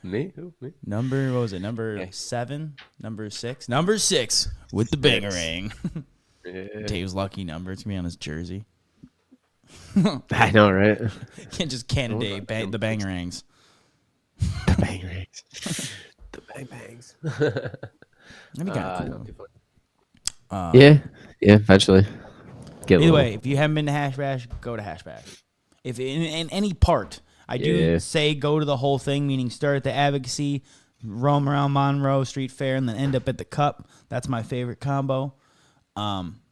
Me? Who? Me? What was it? Number 7? Number 6? Number 6 with the bangerang. Yeah. Dave's lucky number. It's going to be on his jersey. I know, right? Can't just candidate the bangerangs. The bangerangs. The bang-bangs. That'd be kind of cool. Yeah, eventually. Either way, if you haven't been to Hash Bash, go to Hash Bash. If in any part, I do say go to the whole thing, meaning start at the advocacy, roam around Monroe Street Fair, and then end up at the Cup. That's my favorite combo.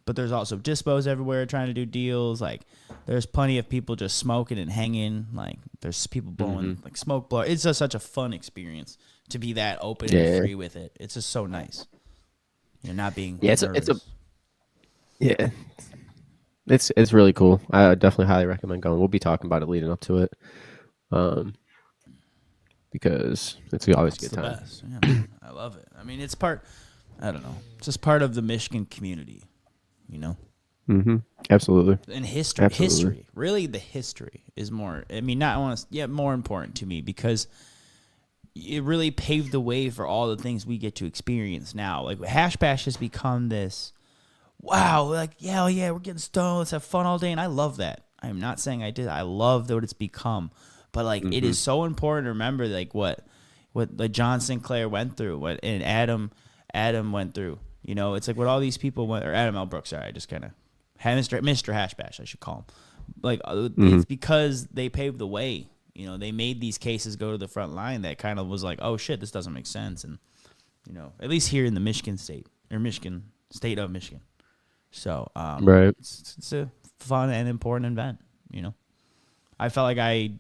But there's also dispos everywhere trying to do deals. Like, there's plenty of people just smoking and hanging. Like, there's people blowing like smoke blow. It's just such a fun experience to be that open and free with it. It's just so nice. You're not being nervous. Yeah, it's really cool. I definitely highly recommend going. We'll be talking about it leading up to it, because it's always a good time. Best. Yeah, man. I love it. I mean, it's part. I don't know. It's just part of the Michigan community, you know. Absolutely. And history. Really, the history is more. I mean, more important to me because it really paved the way for all the things we get to experience now. Like, Hash Bash has become this. Wow, like, yeah, we're getting stoned. Let's have fun all day. And I love that. I am not saying I did. I love what it's become. But, like, it is so important to remember, like, what like John Sinclair went through, and Adam went through. You know, it's like what all these people went, or Adam L. Brooks, sorry, I just kind of, Mr. Hash Bash, I should call him. Like, it's because they paved the way. You know, they made these cases go to the front line that kind of was like, oh, shit, this doesn't make sense. And, you know, at least here in the Michigan state of Michigan. So, right. It's a fun and important event, you know. I felt like I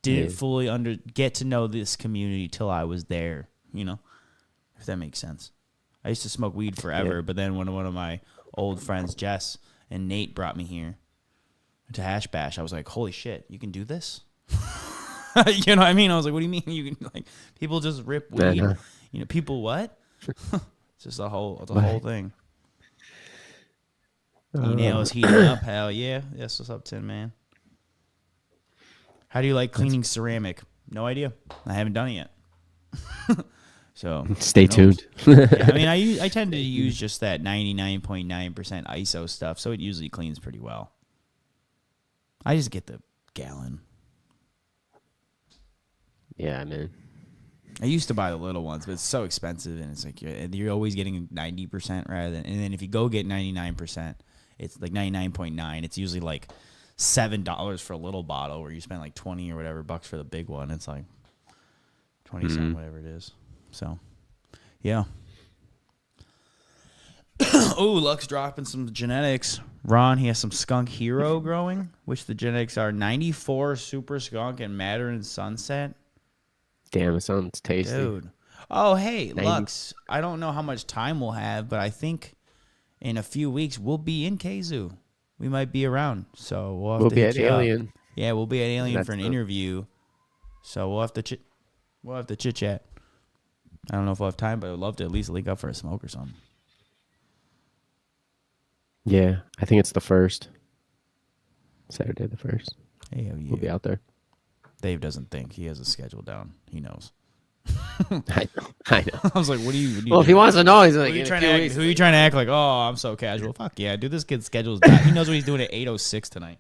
didn't fully get to know this community till I was there, you know, if that makes sense. I used to smoke weed forever, but then when one of my old friends, Jess and Nate, brought me here to Hash Bash, I was like, holy shit, you can do this? You know what I mean? I was like, what do you mean? You can, like, people just rip weed? You know, people what? It's just the whole thing. E-nails heating up, hell yeah. Yes, what's up, Tin Man? How do you like cleaning ceramic? No idea. I haven't done it yet. So stay tuned. Yeah, I mean, I tend to use just that 99.9% ISO stuff, so it usually cleans pretty well. I just get the gallon. Yeah, man. I used to buy the little ones, but it's so expensive, and it's like you're always getting 90% rather than. And then if you go get 99%, it's like 99.9. It's usually like $7 for a little bottle, where you spend like 20 or whatever bucks for the big one. It's like 20 cents, whatever it is. So, yeah. Oh, Luck's dropping some genetics. Ron, he has some Skunk Hero growing, which the genetics are 94 Super Skunk and Mandarin Sunset. Damn, it sounds tasty. Dude. Oh, hey, Lux, I don't know how much time we'll have, but I think in a few weeks we'll be in Kazoo. We might be around, so we'll be at Alien. Yeah, we'll be at Alien for an interview. So we'll have to chit chat. I don't know if we'll have time, but I'd love to at least link up for a smoke or something. Yeah, I think it's the 1st. Saturday the 1st. Hey, yeah. We'll be out there. Dave doesn't think he has a schedule down. He knows. I know. I was like, what do you well, if he wants to know, he's like, who are you trying to act like, oh, I'm so casual? Fuck yeah, dude, this kid's schedule's down. He knows what he's doing at 8:06 tonight.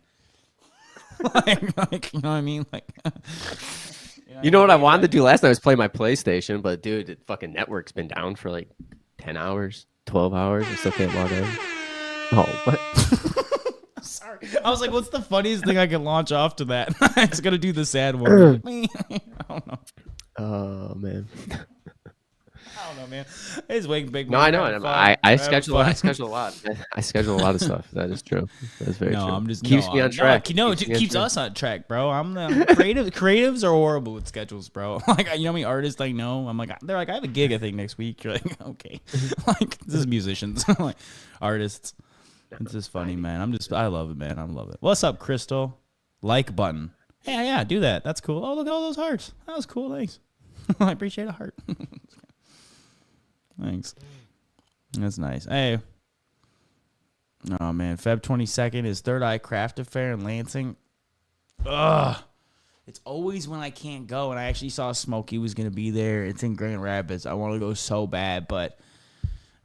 like, you know what I mean? Like, you know what I wanted to do last night was play my PlayStation, but dude, the fucking network's been down for like 10 hours, 12 hours. I still can't log in. Oh, what? Sorry. I was like, what's the funniest thing I can launch off to that? I just got to do the sad one. I don't know. Oh, man. I don't know, man. It's way big. No, I know. I schedule a lot. I schedule a lot of stuff. That is true. That's very true. I'm just keeps me on track. No, it keeps us on track, bro. I'm the creatives are horrible with schedules, bro. Like, you know how many artists I know? I'm like, they're like, I have a gig I think next week. You're like, okay. Like, this is musicians, like artists. It's just funny, man. I love it, man. I love it. What's up, Crystal? Like button. Yeah, do that. That's cool. Oh, look at all those hearts. That was cool. Thanks. I appreciate a heart. Thanks. That's nice. Hey. Oh, man. Feb 22nd is Third Eye Craft Affair in Lansing. Ugh. It's always when I can't go, and I actually saw Smokey was going to be there. It's in Grand Rapids. I want to go so bad, but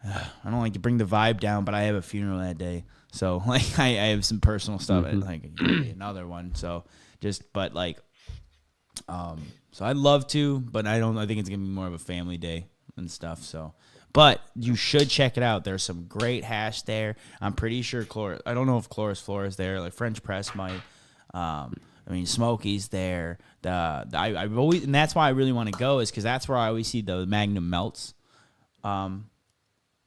I don't like to bring the vibe down, but I have a funeral that day. So, like, I have some personal stuff, and, like, another one. So, so I'd love to, but I think it's going to be more of a family day and stuff. So, but you should check it out. There's some great hash there. I'm pretty sure I don't know if Cloris Flora is there. Like, French Press might. I mean, Smokey's there. I've always, and that's why I really want to go, is because that's where I always see the Magnum melts.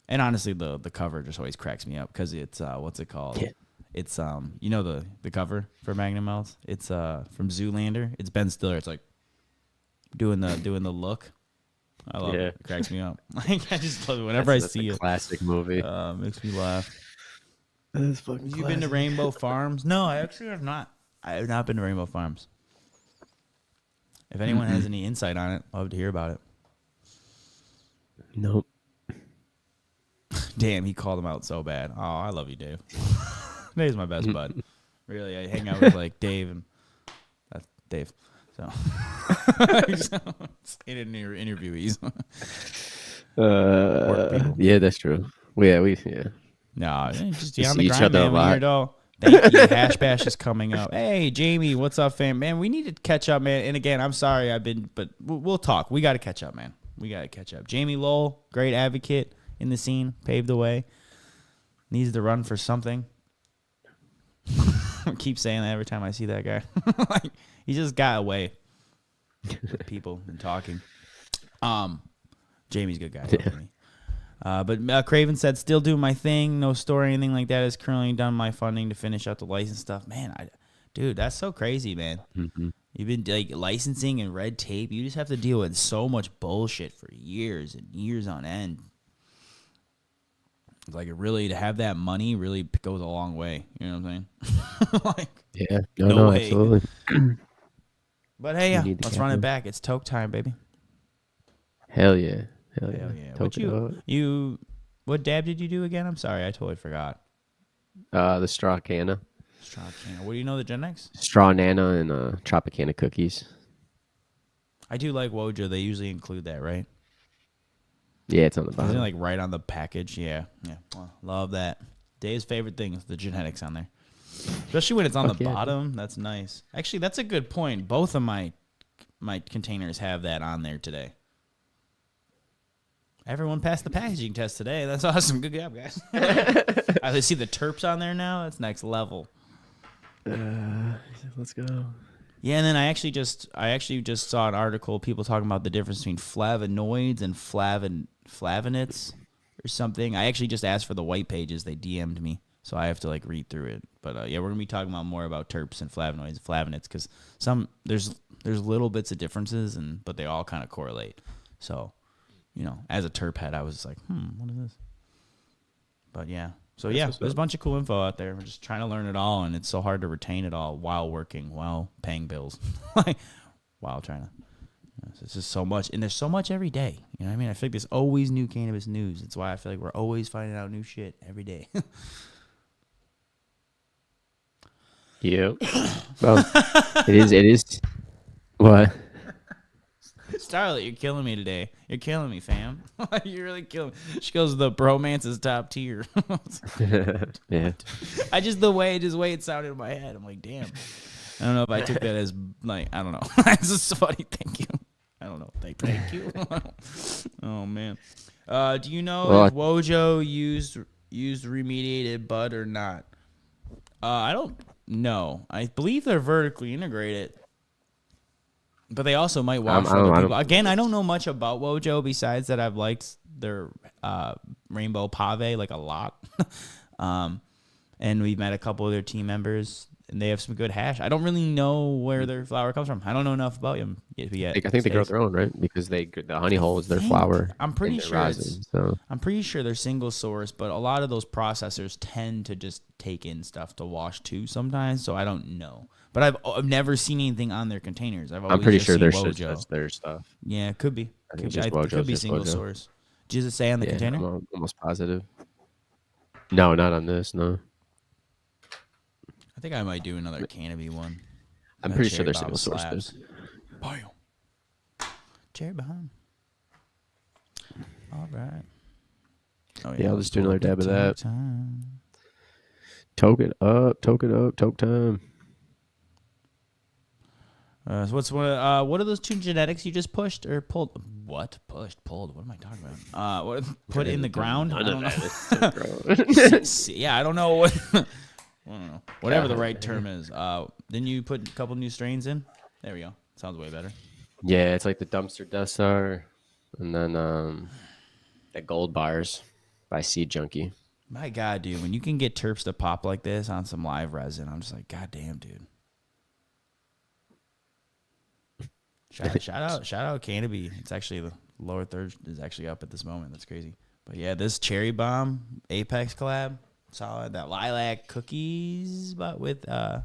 And honestly, the cover just always cracks me up because it's what's it called? Yeah. It's you know the cover for Magnum Mouth. It's from Zoolander. It's Ben Stiller. It's like doing the look. I love it. It cracks me up. Like I just love it whenever I see it. Classic movie. Makes me laugh. That's fucking Have you been to Rainbow Farms? No, I actually have not. I have not been to Rainbow Farms. If anyone has any insight on it, I'd love to hear about it. Nope. Damn, he called him out so bad. Oh, I love you, Dave. Dave's my best bud. Really, I hang out with like Dave and that's Dave. So in an interviewees. Yeah, that's true. Yeah. No, just We on see the each grind, other a man. We're lot. here though. Thank you. Hash Bash is coming up. Hey, Jamie, what's up, fam? Man, we need to catch up, man. And again, I'm sorry but we'll talk. We got to catch up, man. We got to catch up. Jamie Lowell, great advocate in the scene, paved the way. Needs to run for something. I keep saying that every time I see that guy. Like, he just got away with people and talking. Jamie's a good guy. But Craven said, still doing my thing. No store or anything like that. Has currently done my funding to finish out the license stuff. Man, dude, that's so crazy, man. Mm-hmm. You've been like licensing and red tape. You just have to deal with so much bullshit for years and years on end. Like it really to have that money really goes a long way. You know what I'm saying? Like, Yeah. No, way. absolutely. But hey, yeah, need the let's run it capital. back. It's toke time, baby. Hell yeah. Hell yeah. Toke it up. What dab did you do again? I'm sorry, I totally forgot. The straw canna. Strawcana. What do you know the Gen X? Straw Nana and Tropicana cookies. I do like Wojo. They usually include that, right? Yeah, it's on the Isn't it bottom. like right on the package? Yeah. Well, love that. Dave's favorite thing is the genetics on there, especially when it's on Fuck the yeah, bottom. That's nice. Actually, that's a good point. Both of my containers have that on there today. Everyone passed the packaging test today. That's awesome. Good job, guys. I see the terps on there now. That's next level. Let's go. Yeah, and then I actually just saw an article, people talking about the difference between flavonoids and flavonoids or something. I actually just asked for the white pages. They DM'd me, so I have to like read through it. But yeah, we're gonna be talking about more about terps and flavonoids and flavonoids because there's little bits of differences but they all kind of correlate. So, as a terp head, I was like, what is this? But yeah. So yeah, there's a bunch of cool info out there. We're just trying to learn it all, and it's so hard to retain it all while working, while paying bills, while trying to. It's just so much, and there's so much every day. You know what I mean? I feel like there's always new cannabis news. That's why I feel like we're always finding out new shit every day. Yep. Well, it is. What? Starlet, you're killing me today. You're killing me, fam. You're really killing me. She goes, the bromance is top tier. Yeah. The way it sounded in my head. I'm like, damn. I don't know if I took that as like, I don't know. It's just funny. Thank you. I don't know. Thank you. Oh man. Do you know if Wojo used remediated bud or not? I don't know. I believe they're vertically integrated. But they also might wash for other people. Again, I don't know much about Wojo besides that I've liked their Rainbow Pave like a lot. And we've met a couple of their team members, and they have some good hash. I don't really know where their flower comes from. I don't know enough about them yet. I think they grow their own, right? Because the honey hole is their flower. I'm pretty sure rosin, I'm pretty sure they're single source, but a lot of those processors tend to just take in stuff to wash too sometimes. So I don't know. But I've never seen anything on their containers. I'm pretty sure their just their stuff. Yeah, it could be. It Could be single source. Does it say on the container? I'm almost positive. No, not on this. No. I think I might do another Canopy one. I'm pretty sure they're single source. Cherry behind. All right. Oh Yeah, I'll just do another dab of that. Time. Toke it up. Toke time. So what are those two genetics you just pushed or pulled? What pushed? Pulled? What am I talking about? What put in the ground? I don't know. Yeah, I don't know what. I don't know. Whatever the right term is. Then you put a couple new strains in. There we go. Sounds way better. Yeah, it's like the dumpster dustar, and then the gold bars. by Seed Junkie. My God, dude, when you can get terps to pop like this on some live resin, I'm just like, God damn, dude. Shout out Canopy. It's actually the lower third is actually up at this moment. That's crazy. But yeah, this Cherry Bomb Apex collab, solid. That lilac cookies, but with Tyler,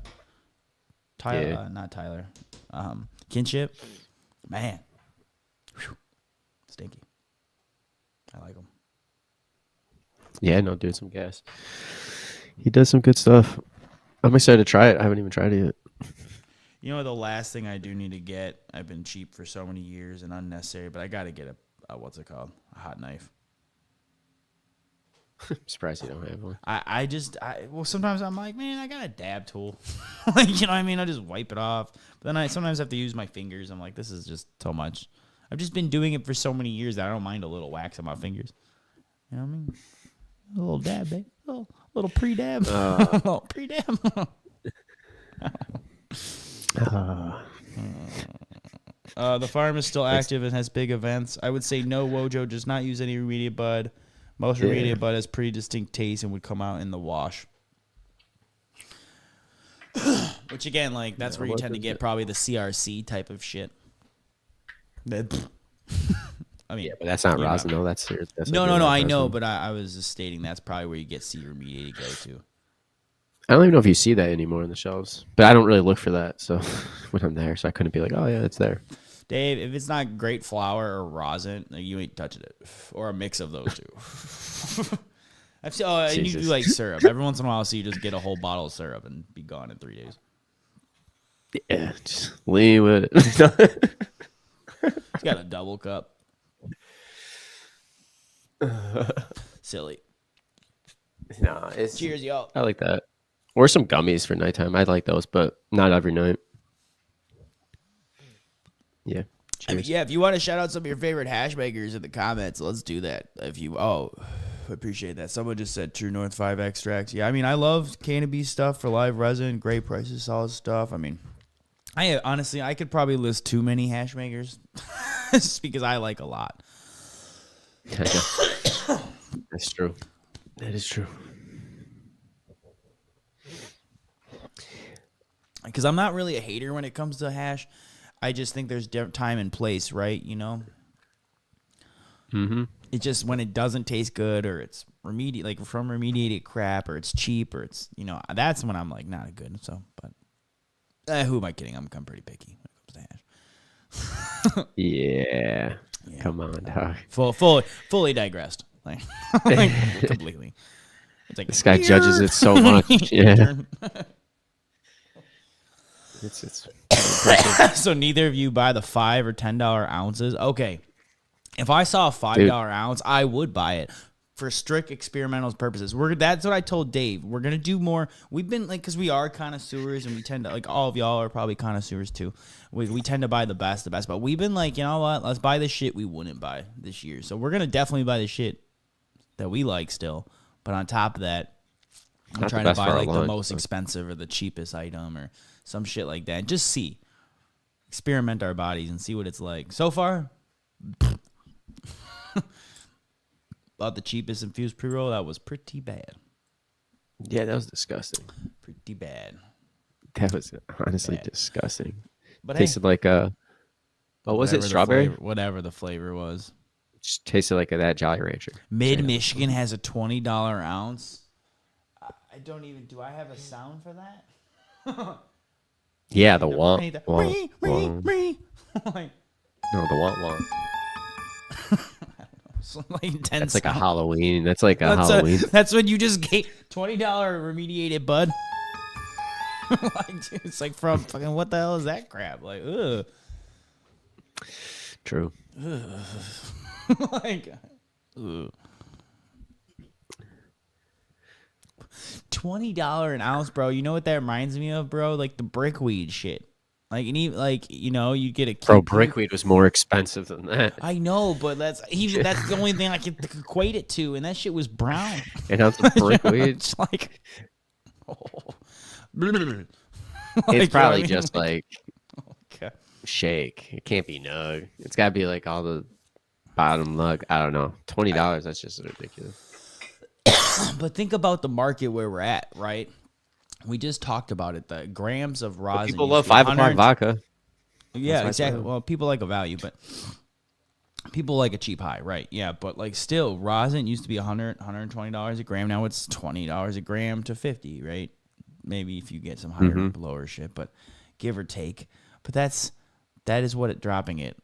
not Tyler, Kinship. Man, whew, stinky. I like them. Yeah, no, dude, some gas. He does some good stuff. I'm excited to try it. I haven't even tried it yet. You know, the last thing I do need to get, I've been cheap for so many years and unnecessary, but I got to get a what's it called? A hot knife. I'm surprised you don't have one. Well, sometimes I'm like, man, I got a dab tool. Like, you know what I mean? I just wipe it off. But then I sometimes have to use my fingers. I'm like, this is just so much. I've just been doing it for so many years that I don't mind a little wax on my fingers. You know what I mean? A little dab, babe. A little pre-dab. A little pre-dab. The farm is still active and has big events. I would say no, Wojo does not use any remediate bud. Most remediate bud has pretty distinct taste and would come out in the wash. Which again, like that's where you tend to get probably the CRC type of shit. I mean, but that's not rosin though. That's no. I know, but I was just stating that's probably where you get C remediated go to. I don't even know if you see that anymore in the shelves, but I don't really look for that. So when I'm there, so I couldn't be like, oh yeah, it's there. Dave, if it's not great flour or rosin, you ain't touching it, or a mix of those two. And you do like syrup. Every once in a while, so you just get a whole bottle of syrup and be gone in 3 days. Yeah, just lean with it. It's got a double cup. Silly. No, it's cheers, y'all. I like that. Or some gummies for nighttime. I like those, but not every night. Yeah. Cheers. I mean, yeah, if you want to shout out some of your favorite hash makers in the comments, let's do that. I appreciate that. Someone just said True North 5 extracts. Yeah, I mean, I love Canopy stuff for live resin. Great prices, solid stuff. I mean, I could probably list too many hash makers just because I like a lot. That's true. That is true. Because I'm not really a hater when it comes to hash. I just think there's time and place, right? You know? Mm-hmm. It's just when it doesn't taste good or it's from remediated crap or it's cheap or it's, you know, that's when I'm like, not good. So, but who am I kidding? I'm pretty picky when it comes to hash. Yeah. Come on, dog. Fully digressed. Like completely. It's like, this guy judges it so much. Yeah. It's So neither of you buy the $5 or $10 ounces. Okay, if I saw a $5 ounce, I would buy it for strict experimental purposes. That's what I told Dave. We're gonna do more. We've been like, because we are connoisseurs and we tend to like, all of y'all are probably connoisseurs too. We tend to buy the best, but we've been like, you know what? Let's buy the shit we wouldn't buy this year. So we're gonna definitely buy the shit that we like still. But on top of that, I'm trying to buy like the most expensive or the cheapest item or some shit like that. Just experiment our bodies and see what it's like. So far, bought the cheapest infused pre-roll. That was pretty bad. Yeah, that was disgusting. Pretty bad. That was honestly disgusting. But tasted like was it strawberry? Whatever the flavor was. Just tasted like that Jolly Rancher. Mid-Michigan has a $20 ounce. Do I have a sound for that? Yeah, the womp. No, the womp. That's like a Halloween. That's like a Halloween. That's when you just get $20 remediated bud. Like, dude, it's like from fucking what the hell is that crap? Like, ugh. True. Like, ugh. $20 an ounce, bro. You know what that reminds me of, bro? Like the brickweed shit. Like, and even, like, you know, you get a bro. Brickweed was more expensive than that. I know, but that's the only thing I can equate it to, and that shit was brown. And ounce of brickweed. It's like, it's probably just like okay. shake. It can't be nug. It's got to be like all the bottom lug. I don't know. $20. That's just ridiculous. But think about the market where we're at, right? We just talked about it. The grams of rosin. People love 5 o'clock vodka. Yeah, exactly. Well, people like a value, but people like a cheap high, right? Yeah, but like still, rosin used to be $100, $120 a gram. Now it's $20 a gram to $50, right? Maybe if you get some higher lower shit, but give or take. But that is what it dropping it.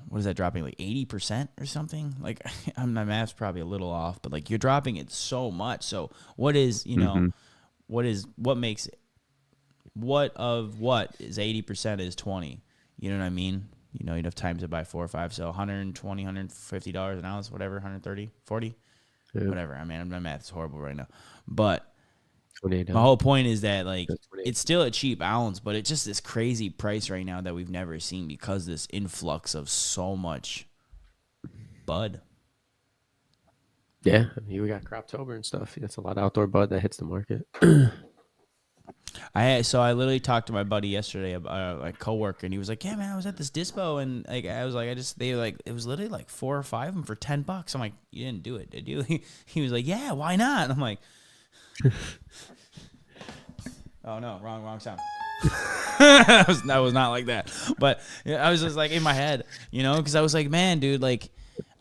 What is that dropping, like 80% or something? Like my math's probably a little off, but like you're dropping it so much. So what is what makes it? What is 80% is 20? You know what I mean? You know, you'd have times it by 4 or 5. So $120, $150 an ounce, whatever, 130, 40, whatever. I mean, my math is horrible right now. But my whole point is that, like, it's still a cheap ounce, but it's just this crazy price right now that we've never seen because this influx of so much bud. Yeah, I mean, we got Croptober and stuff. That's a lot of outdoor bud that hits the market. I literally talked to my buddy yesterday, about like coworker, and he was like, "Yeah, man, I was at this dispo, and like I was like, it was literally like 4 or 5 of them for $10." I'm like, "You didn't do it, did you?" He was like, "Yeah, why not?" And I'm like, "Oh no, wrong sound." that was not like that, but I was just like in my head, you know, because I was like, "Man, dude, like."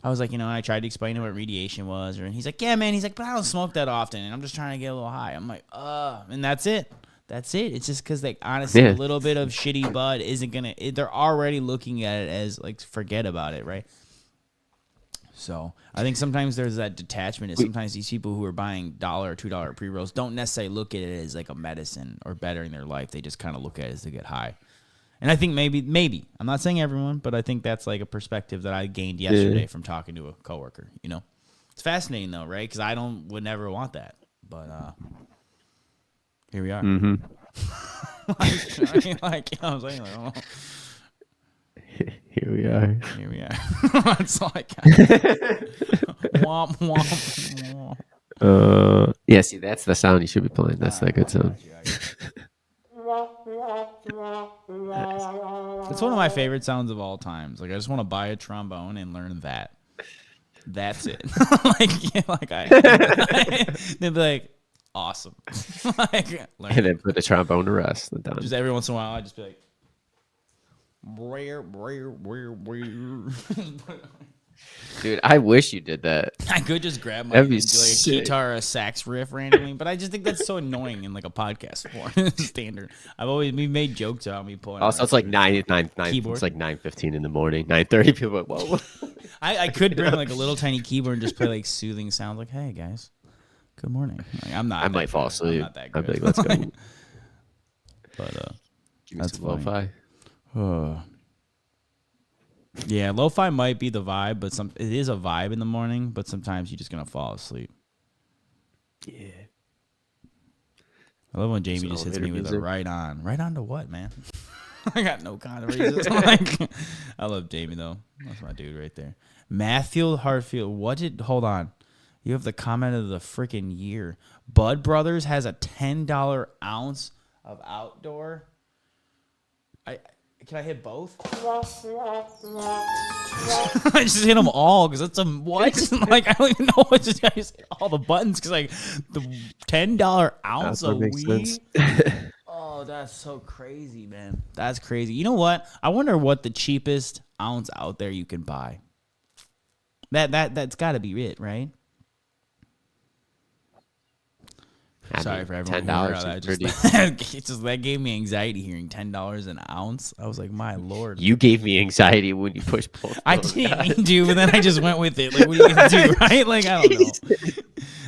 I was like, you know, and I tried to explain to him what radiation was, and he's like, "Yeah, man," he's like, "But I don't smoke that often, and I'm just trying to get a little high." I'm like, and that's it. That's it. It's just because, like, honestly, a little bit of shitty bud isn't gonna. They're already looking at it as like, forget about it, right? So I think sometimes there's that detachment. Is sometimes these people who are buying $1 or $2 pre rolls don't necessarily look at it as like a medicine or bettering their life. They just kind of look at it as to get high. And I think maybe I'm not saying everyone, but I think that's like a perspective that I gained yesterday from talking to a coworker. You know, it's fascinating though, right? Because I would never want that, but here we are. Mm-hmm. like you know what I'm saying, like, oh. Here we are. Here we are. That's all I got. Womp womp. Womp. Yeah. See, that's the sound you should be playing. That's that good sound. It's one of my favorite sounds of all times. Like I just want to buy a trombone and learn that. That's it. They'd be like, awesome. And then put the trombone to rest. Just every once in a while, I'd just be like, dude, I wish you did that. I could just grab my like a guitar or a sax riff randomly, but I just think that's so annoying in like a podcast form. Standard. We made jokes about me pulling. Also, it's like 9. It's like 9:15 in the morning. 9:30. People are like, whoa. I could bring like a little tiny keyboard and just play like soothing sounds, like, "Hey guys, good morning." Like, I'm not. I might fall asleep. I'm not that good. I'd be like, let's go. But give me some lo-fi. Yeah, lo-fi might be the vibe, but it is a vibe in the morning. But sometimes you're just gonna fall asleep. Yeah. I love when Jamie just hits me with a right on. Right on to what, man? I got no kind of reason. I love Jamie though. That's my dude right there. Matthew Hartfield. Hold on. You have the comment of the freaking year. Bud Brothers has a $10 ounce of outdoor. Can I hit both? I just hit them all because it's a what? Like I don't even know what to. I just hit all the buttons because like the $10 ounce of weed. Oh, that's so crazy, man. That's crazy. You know what? I wonder what the cheapest ounce out there you can buy. That's got to be it, right? Sorry for everyone. $10. That gave me anxiety hearing $10 an ounce. I was like, my lord. You gave me anxiety when you pushed both. I didn't mean to, but then I just went with it. Like, what are you gonna do, right? Like, I don't know.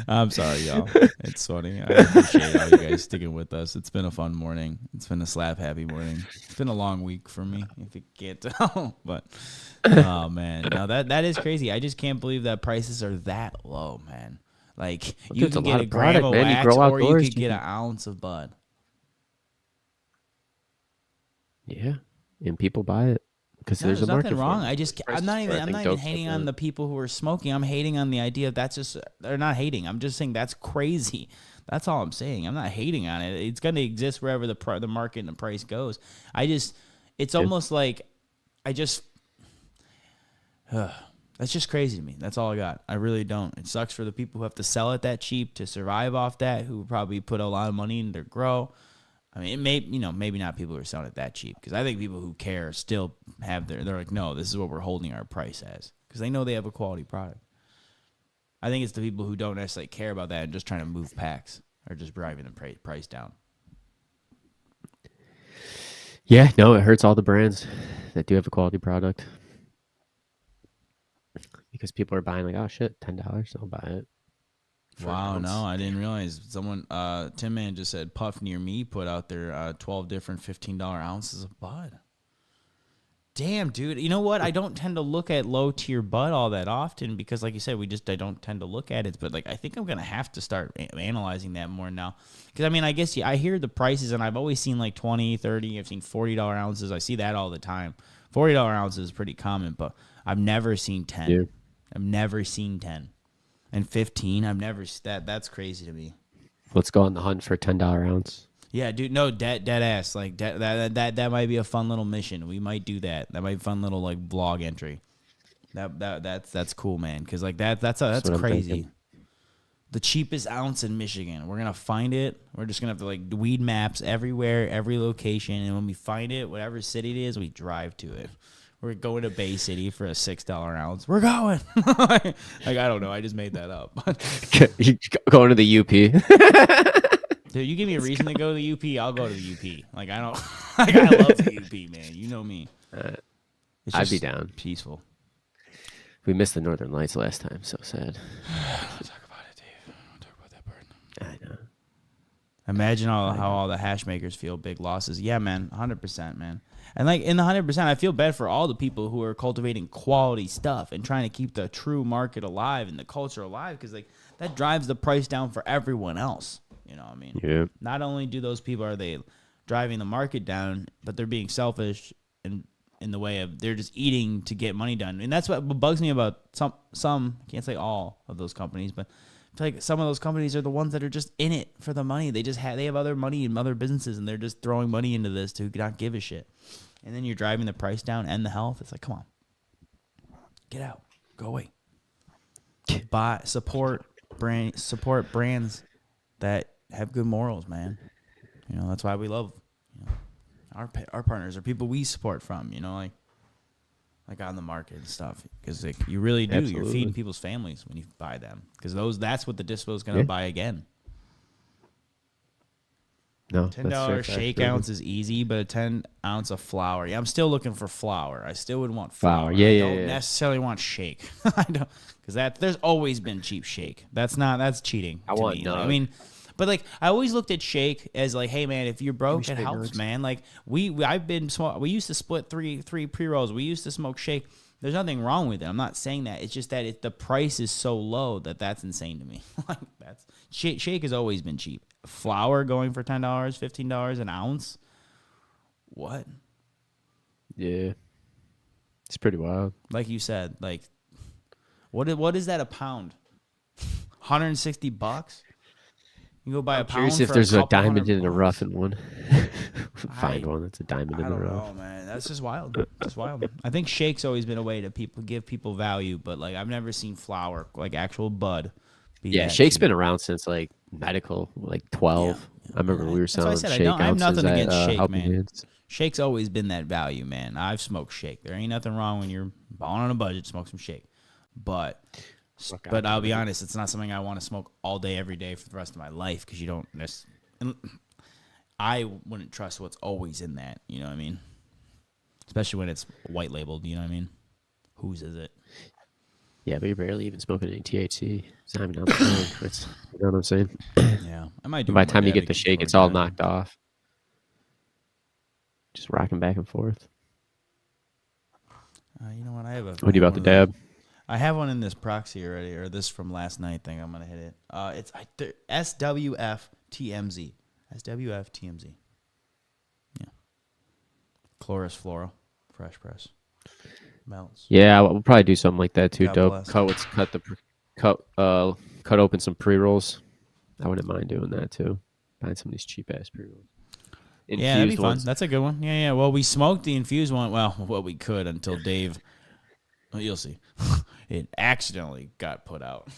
I'm sorry, y'all. It's funny. I appreciate all you guys sticking with us. It's been a fun morning. It's been a slap happy morning. It's been a long week for me, if you can't tell. But oh man, no, that is crazy. I just can't believe that prices are that low, man. Like, you can get a gram of wax or you could get an ounce of bud. Yeah, and people buy it because there's a market. There's nothing wrong. I'm not even hating on the people who are smoking. I'm hating on the idea they're not hating. I'm just saying that's crazy. That's all I'm saying. I'm not hating on it. It's going to exist wherever the market and the price goes. It's almost like That's just crazy to me. That's all I got. I really don't. It sucks for the people who have to sell it that cheap to survive off that, who probably put a lot of money in their grow. I mean, it may, maybe not people who are selling it that cheap, because I think people who care still have they're like, no, this is what we're holding our price as, because they know they have a quality product. I think it's the people who don't necessarily care about that and just trying to move packs or just driving the price down. Yeah, no, it hurts all the brands that do have a quality product because people are buying like, oh shit, $10, I'll buy it. Wow, no, I didn't realize someone. Tim Man just said Puff Near Me put out their 12 different $15 ounces of bud. Damn, dude. You know what? I don't tend to look at low tier bud all that often because, like you said, I don't tend to look at it. But like, I think I'm gonna have to start analyzing that more now. Because I mean, I guess I hear the prices, and I've always seen like 20, 30. I've seen $40 ounces. I see that all the time. $40 ounces is pretty common, but I've never seen 10. Yeah. I've never seen 10. And 15, I've never that's crazy to me. Let's go on the hunt for a $10 ounce. Yeah, dude, no, dead ass. Like that might be a fun little mission. We might do that. That might be a fun little like vlog entry. That's cool, man. Because like that's crazy. The cheapest ounce in Michigan. We're gonna find it. We're just gonna have to like weed maps everywhere, every location, and when we find it, whatever city it is, we drive to it. We're going to Bay City for a $6 ounce. We're going. Like, I don't know. I just made that up. You going to the UP? Dude, you give me a reason to go to the UP, I'll go to the UP. Like, I don't. Like, I love the UP, man. You know me. I'd be down. Peaceful. We missed the Northern Lights last time. So sad. Don't talk about it, Dave. Don't talk about that part. I know. Imagine how all the hash makers feel. Big losses. Yeah, man. 100%, man. And like in the 100%, I feel bad for all the people who are cultivating quality stuff and trying to keep the true market alive and the culture alive, because like that drives the price down for everyone else. You know what I mean? Yeah. Not only do those people are they driving the market down, but they're being selfish in the way of they're just eating to get money done. And that's what bugs me about some I can't say all of those companies, but I feel like some of those companies are the ones that are just in it for the money. They have other money and other businesses, and they're just throwing money into this to not give a shit. And then you're driving the price down and the health. It's like, come on, get out, go away. Buy, support brands that have good morals, man. You know, that's why we love, our partners are people we support from. You know, like on the market and stuff, because like, you really do. Absolutely. You're feeding people's families when you buy them, because that's what the dispo is going to buy again. No, $10 shake ounce is easy, but a 10 ounce of flour. Yeah, I'm still looking for flour. I still would want flour. Yeah, I don't necessarily want shake. I don't, because there's always been cheap shake. That's cheating. I want nug. Like, I mean, but like I always looked at shake as like, hey man, if you're broke, it helps, man. Like we used to split three pre-rolls. We used to smoke shake. There's nothing wrong with it. I'm not saying that. It's just that the price is so low that's insane to me. Like shake has always been cheap. Flour going for $10, $15 an ounce. What? Yeah, it's pretty wild. Like you said, like what is that a pound? $160. You go buy a pound. Curious if there's a diamond in a rough in one. Find one that's a diamond in the rough. I don't know, man. That's just wild. Just wild. I think shake's always been a way to give people value, but like I've never seen flour, like actual bud. Yeah, shake's been around since like medical, like 12. Yeah. I remember we were selling shake ounces. I have nothing against shake, man. Hands. Shake's always been that value, man. I've smoked shake. There ain't nothing wrong when you're balling on a budget, smoke some shake. But I'll be honest, it's not something I want to smoke all day, every day for the rest of my life, because you don't I wouldn't trust what's always in that, you know what I mean? Especially when it's white labeled, you know what I mean? Whose is it? Yeah, but you're barely even smoking any THC. It's not even on the phone. You know what I'm saying? Yeah, I might do. By the time you get the shake, it's all knocked off. Just rocking back and forth. You know what? I have a. What do you about the dab? I have one in this proxy already, or this from last night thing. I'm gonna hit it. It's SWF-TMZ. SWF-TMZ. Yeah. Chloris Floral, fresh press. Melts. Yeah, we'll probably do something like that too. God dope. Bless. Cut open some pre-rolls. I wouldn't mind doing that too. Find some of these cheap ass pre-rolls. Yeah, that'd be fun. That's a good one. Yeah. Well, we smoked the infused one. Well, what we could until Dave. Well, you'll see. it accidentally got put out.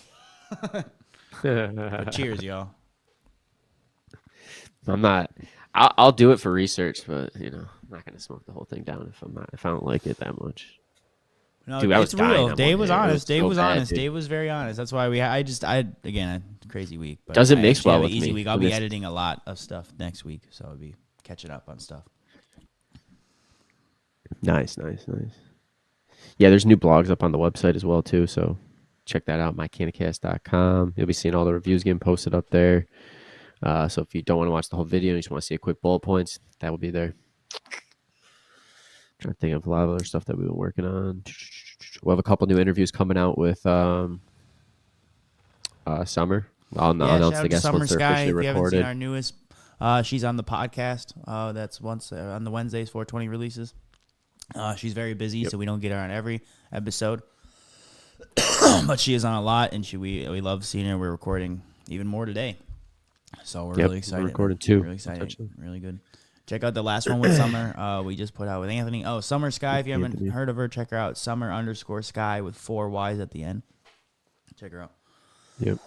But cheers, y'all. I'm not. I'll do it for research, but I'm not gonna smoke the whole thing down if I don't like it that much. No, Dude, I was it's real. dying on Dave one was hit. It honest. Dave so was bad, honest. dude. Dave was very honest. That's why again, a crazy week. But Doesn't I mix actually well have an with easy me week. I'll when be it's- editing a lot of stuff next week, so I'll be catching up on stuff. Nice. Yeah, there's new blogs up on the website as well too. So check that out, mycanicast.com. You'll be seeing all the reviews getting posted up there. So if you don't want to watch the whole video, you just want to see a quick bullet points, that will be there. Trying to think of a lot of other stuff that we've been working on. We'll have a couple new interviews coming out with Summer. I'll announce shout the out to guests Summer once they're Sky. officially If you haven't seen recorded. our newest, she's on the podcast. That's once on the Wednesdays 420 releases. She's very busy, so we don't get her on every episode. But she is on a lot, and we love seeing her. We're recording even more today, so we're really excited. We're recording too. Really excited. Really good. Check out the last one with Summer. We just put out with Anthony. Oh, Summer Sky. If you haven't heard of her, check her out. Summer_Sky with 4 Y's at the end. Check her out. Yep.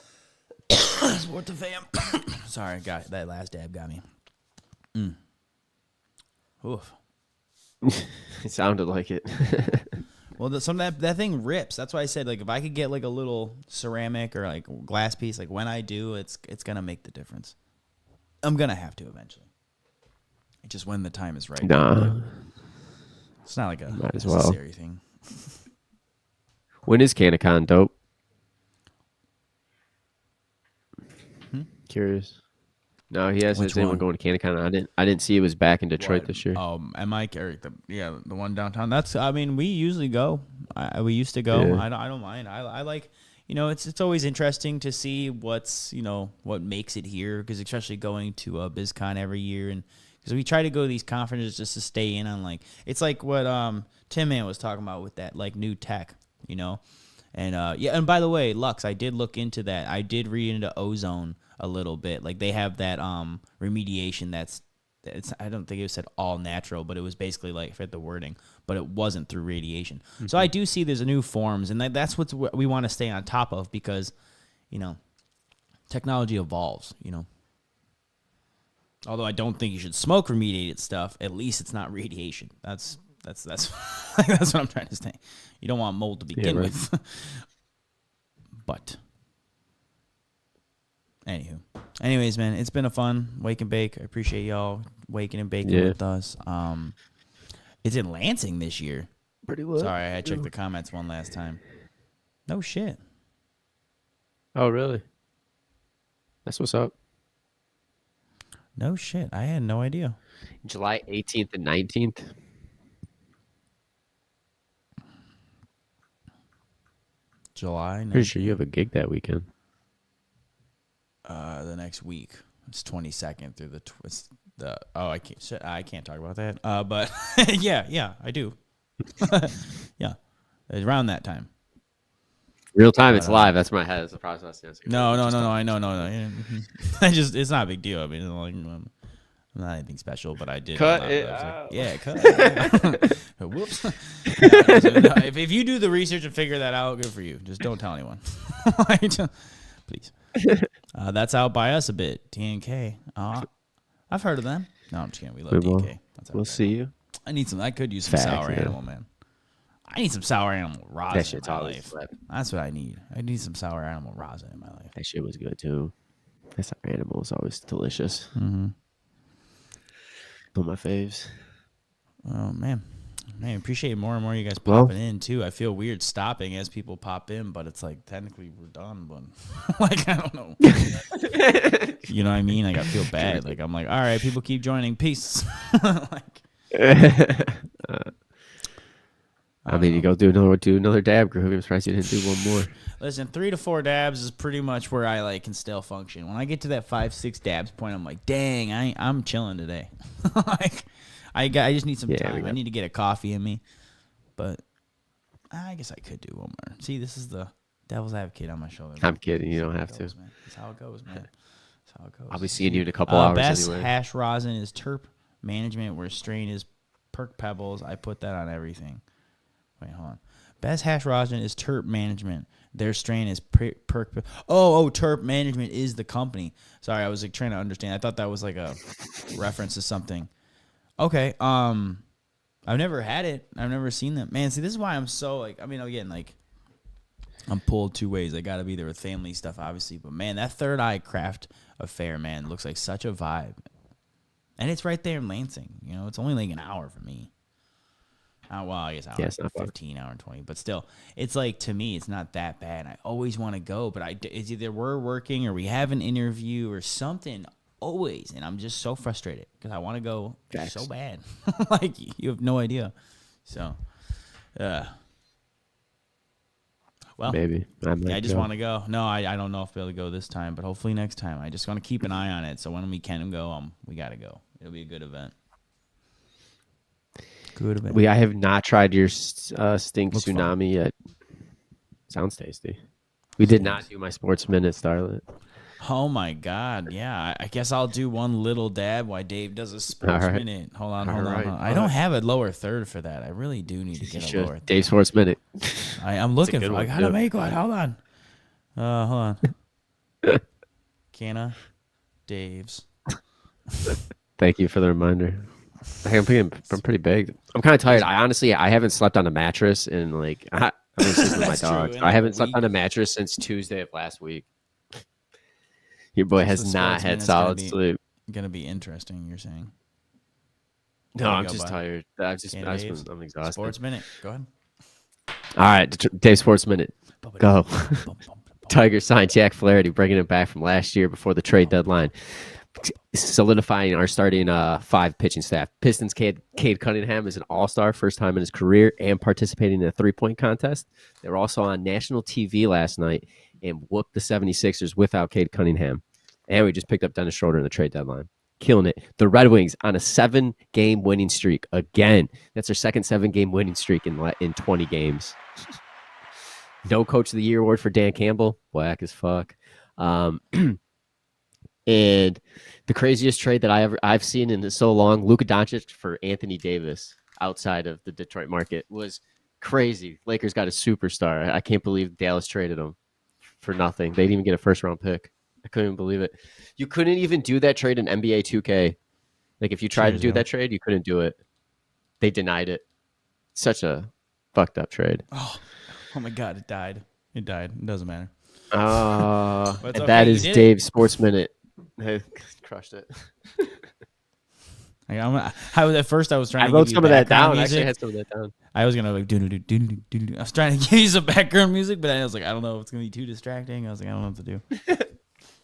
Support the fam. Sorry, that last dab got me. Oof. It sounded like it. Well, that thing rips. That's why I said, like, if I could get like a little ceramic or like glass piece, like when I do, it's gonna make the difference. I'm gonna have to eventually. It's just when the time is right. Nah. It's not like a Might as well. necessary thing. When is CanaCon, dope? Curious. No, he has Which his anyone one? going to CanaCon. I didn't see it was back in Detroit this year. Am I the one downtown? We usually go. We used to go. Yeah. I don't mind. I like, it's always interesting to see what makes it here, because especially going to BizCon every year, and because we try to go to these conferences just to stay in on, like, it's like what Tim Man was talking about with that, like, new tech, and and by the way, Lux, I did look into that. I did read into ozone a little bit. Like, they have that remediation I don't think it said all natural, but it was basically like, I forget the wording, but it wasn't through radiation. Mm-hmm. So I do see there's new forms, and that's what we want to stay on top of, because technology evolves. Although I don't think you should smoke remediated stuff, at least it's not radiation. That's that's what I'm trying to say. You don't want mold to begin with. But anyways, man, it's been a fun wake and bake. I appreciate y'all waking and baking with us. It's in Lansing this year. Pretty well. Sorry, I checked the comments one last time. No shit. Oh, really? That's what's up. No shit. I had no idea. July 18th and 19th. July 19th. Pretty sure you have a gig that weekend. The next week. It's 22nd through I can't talk about that. But yeah, I do. Yeah. Around that time. Real time, it's live. That's my head. It's the process. No. I know. It's not a big deal. I mean, not anything special, but I did. Cut it out. Cut. Whoops. If you do the research and figure that out, good for you. Just don't tell anyone. Please. That's out by us a bit. TNK. I've heard of them. No, I'm just kidding. We love TNK. We'll see you. I could use some sour animal, man. I need some sour animal rosin in my life. That's what I need. I need some sour animal rosin in my life. That shit was good too. That sour animal is always delicious. Mm-hmm. One of my faves. Oh man, appreciate more and more you guys popping in too. I feel weird stopping as people pop in, but it's like technically we're done. But like, I don't know. You know what I mean? Like, I feel bad. Like, I'm like, all right, people keep joining. Peace. I mean, you go do another dab group. I'm surprised you didn't do one more. Listen, 3 to 4 dabs is pretty much where I can still function. When I get to that 5-6 dabs point, I'm like, dang, I'm chilling today. I just need some time. I need to get a coffee in me, but I guess I could do one more. See, this is the devil's advocate on my shoulder. I'm kidding. You don't have to. Man. That's how it goes, man. That's how it goes. I'll be seeing you in a couple hours best anyway. hash rosin is terp management, where strain is perk pebbles. I put that on everything. Wait, hold on. Best hash rosin is Terp Management. Their strain is Perk. Terp Management is the company. Sorry, I was like trying to understand. I thought that was like a reference to something. Okay. I've never had it. I've never seen them. Man, see, this is why I'm so like. I mean, again, like I'm pulled two ways. I got to be there with family stuff, obviously. But man, that Third Eye Craft Affair, man, looks like such a vibe. And it's right there in Lansing. You know, it's only like an hour for me. Well, I guess hour, Yeah, it's not far. 15, hour and 20. But still, it's like, to me, it's not that bad. I always want to go, but it's either we're working or we have an interview or something always. And I'm just so frustrated because I want to go so bad. Like, you have no idea. So, well, Maybe. I just want to go. No, I don't know if I'll be able to go this time, but hopefully next time. I just want to keep an eye on it. So when we can go, we got to go. It'll be a good event. I have not tried your Stink Looks Tsunami yet. Sounds tasty. We did not do my sports minute, Starlet. Oh my God! Yeah, I guess I'll do one little dab while Dave does a sports minute. Hold on. I don't have a lower third for that. I really do need to get a lower third. Dave Sports Minute. I'm looking for. I gotta make one. Hold on. Hold on. Canna, Dave's. Thank you for the reminder. I'm pretty big. I'm kind of tired. I haven't slept on a mattress in like I'm sleeping with my dog. I haven't slept on a mattress since Tuesday of last week. Your boy has not had solid sleep. Gonna be interesting. You're saying? No, I'm just tired. I'm exhausted. Sports minute. Go ahead. All right, Dave Sports Minute. Go. Tigers signed Jack Flaherty, bringing him back from last year before the trade deadline, solidifying our starting 5 pitching staff. Pistons Cade Cunningham is an all-star, first time in his career, and participating in a 3-point contest. They were also on national TV last night and whooped the 76ers without Cade Cunningham. And we just picked up Dennis Schroeder in the trade deadline. Killing it. The Red Wings on a 7-game winning streak again. That's their second 7-game winning streak in 20 games. No Coach of the Year award for Dan Campbell. Whack as fuck. And the craziest trade that I've seen in so long, Luka Doncic for Anthony Davis outside of the Detroit market was crazy. Lakers got a superstar. I can't believe Dallas traded him for nothing. They didn't even get a first-round pick. I couldn't even believe it. You couldn't even do that trade in NBA 2K. Like, if you tried to do that trade, you couldn't do it. They denied it. Such a fucked up trade. Oh my God, it died. It doesn't matter. And that is Dave's Sports Minute. Crushed it. At first I was trying to wrote give some you of that down. music. Actually, I had some of that down. I was gonna like do. I was trying to give you some background music, but I was like, I don't know if it's gonna be too distracting. I was like, I don't know what to do.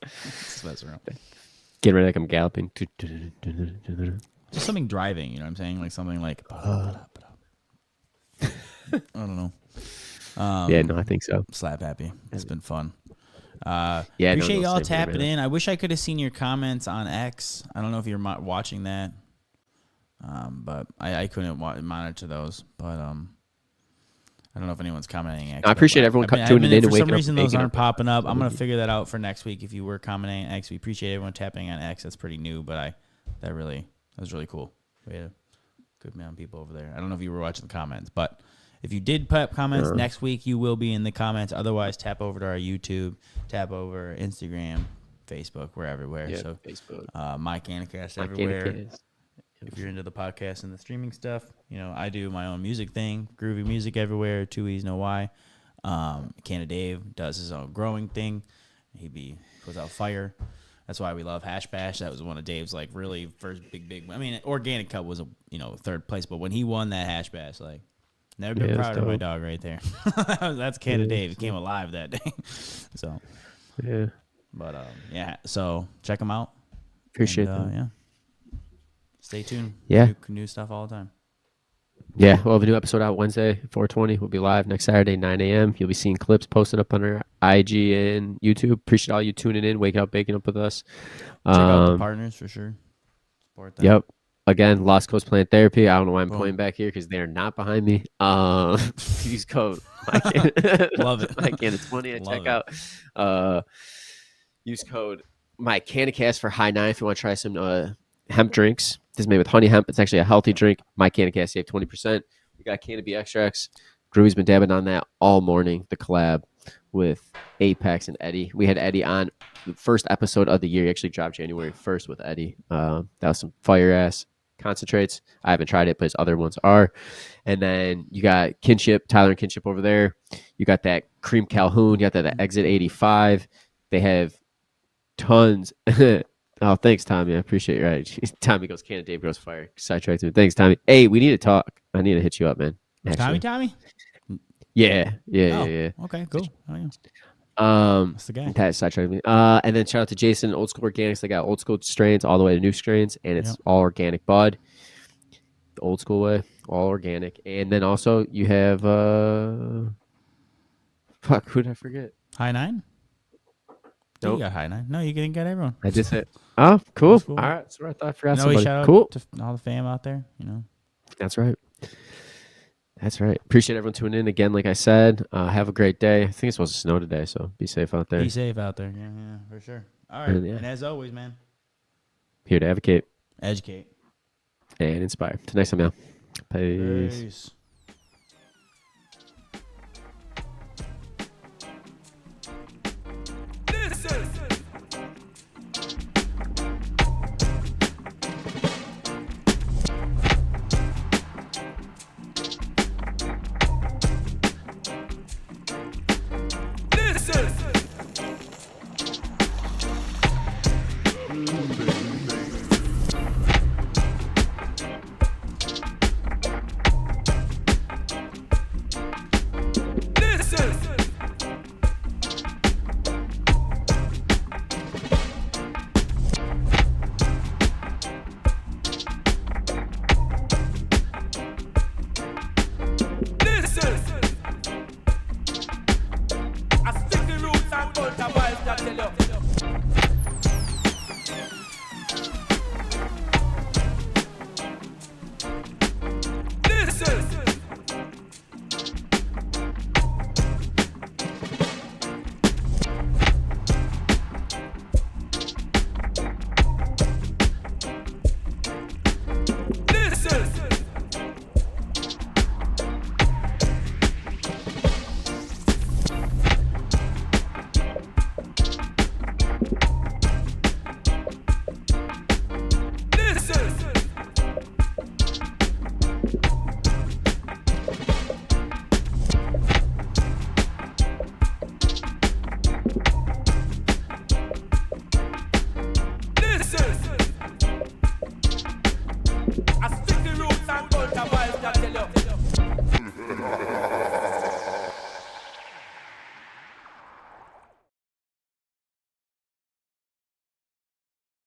Just mess around. Get ready like I'm galloping. Just something driving, you know what I'm saying? Like something like I don't know. Yeah, no, I think so. Slap happy. It's been fun. Appreciate y'all tapping in. I wish I could have seen your comments on X. I don't know if you're watching that, but I couldn't monitor those. But I don't know if anyone's commenting. X, I appreciate everyone tuning in and waking up. For some reason, those aren't popping up. I'm gonna figure that out for next week. If you were commenting on X, we appreciate everyone tapping on X. That's pretty new, but that was really cool. We had a good amount of people over there. I don't know if you were watching the comments, but if you did put up comments next week, you will be in the comments. Otherwise, tap over to our YouTube, tap over Instagram, Facebook. We're everywhere. Yeah, so Facebook. My Canicast everywhere. If you're into the podcast and the streaming stuff, I do my own music thing, groovy music everywhere. 2 E's, no Y. Canna Dave does his own growing thing. He puts out fire. That's why we love Hash Bash. That was one of Dave's like really first big. I mean, Organic Cup was a third place, but when he won that Hash Bash, like. Never been prouder of my dog right there. That's Canada Dave. He came alive that day. So, yeah. But, so check him out. Appreciate that. Yeah. Stay tuned. Yeah. New stuff all the time. Yeah. We'll have a new episode out Wednesday, 4:20. We'll be live next Saturday, 9 a.m. You'll be seeing clips posted up on our IG and YouTube. Appreciate all you tuning in, waking up, baking up with us. Check out the partners for sure. Support them. Yep. Again, Lost Coast Plant Therapy. I don't know why I'm pointing back here because they're not behind me. Use code. Love it. MyCan20 at checkout. Use code MyCanicast for high 9 if you want to try some hemp drinks. This is made with honey hemp. It's actually a healthy drink. MyCanicast, save 20%. We got Canopy extracts. Gruey's been dabbing on that all morning. The collab with Apex and Eddie. We had Eddie on the first episode of the year. He actually dropped January 1st with Eddie. That was some fire ass concentrates. I haven't tried it, but his other ones are. And then you got Kinship, Tyler and Kinship over there. You got that Cream Calhoun. You got that Exit 85. They have tons. Oh, thanks, Tommy. I appreciate it. Right. Tommy goes, Canada Dave goes fire. Sidetracked me. Thanks, Tommy. Hey, we need to talk. I need to hit you up, man. Tommy, Actually. Tommy. Yeah. Oh, Yeah. okay, cool. Oh, yeah. That's the guy. That sidetracked me. And then shout out to Jason, Old School Organics. They got old school strains all the way to new strains, and it's Yep. all organic bud. The old school way, all organic. And then also you have fuck, who did I forget? High Nine. Nope. You got High Nine. No, you didn't get everyone. I just said, oh, cool. Old School. All right. So I thought I forgot No, somebody. shout Cool. out to all the fam out there. That's right. That's right. Appreciate everyone tuning in again. Like I said, have a great day. I think it's supposed to snow today, so be safe out there. Be safe out there. Yeah, for sure. All right. And as always, man, here to advocate, educate, and inspire. Till next time, y'all. Peace. Peace.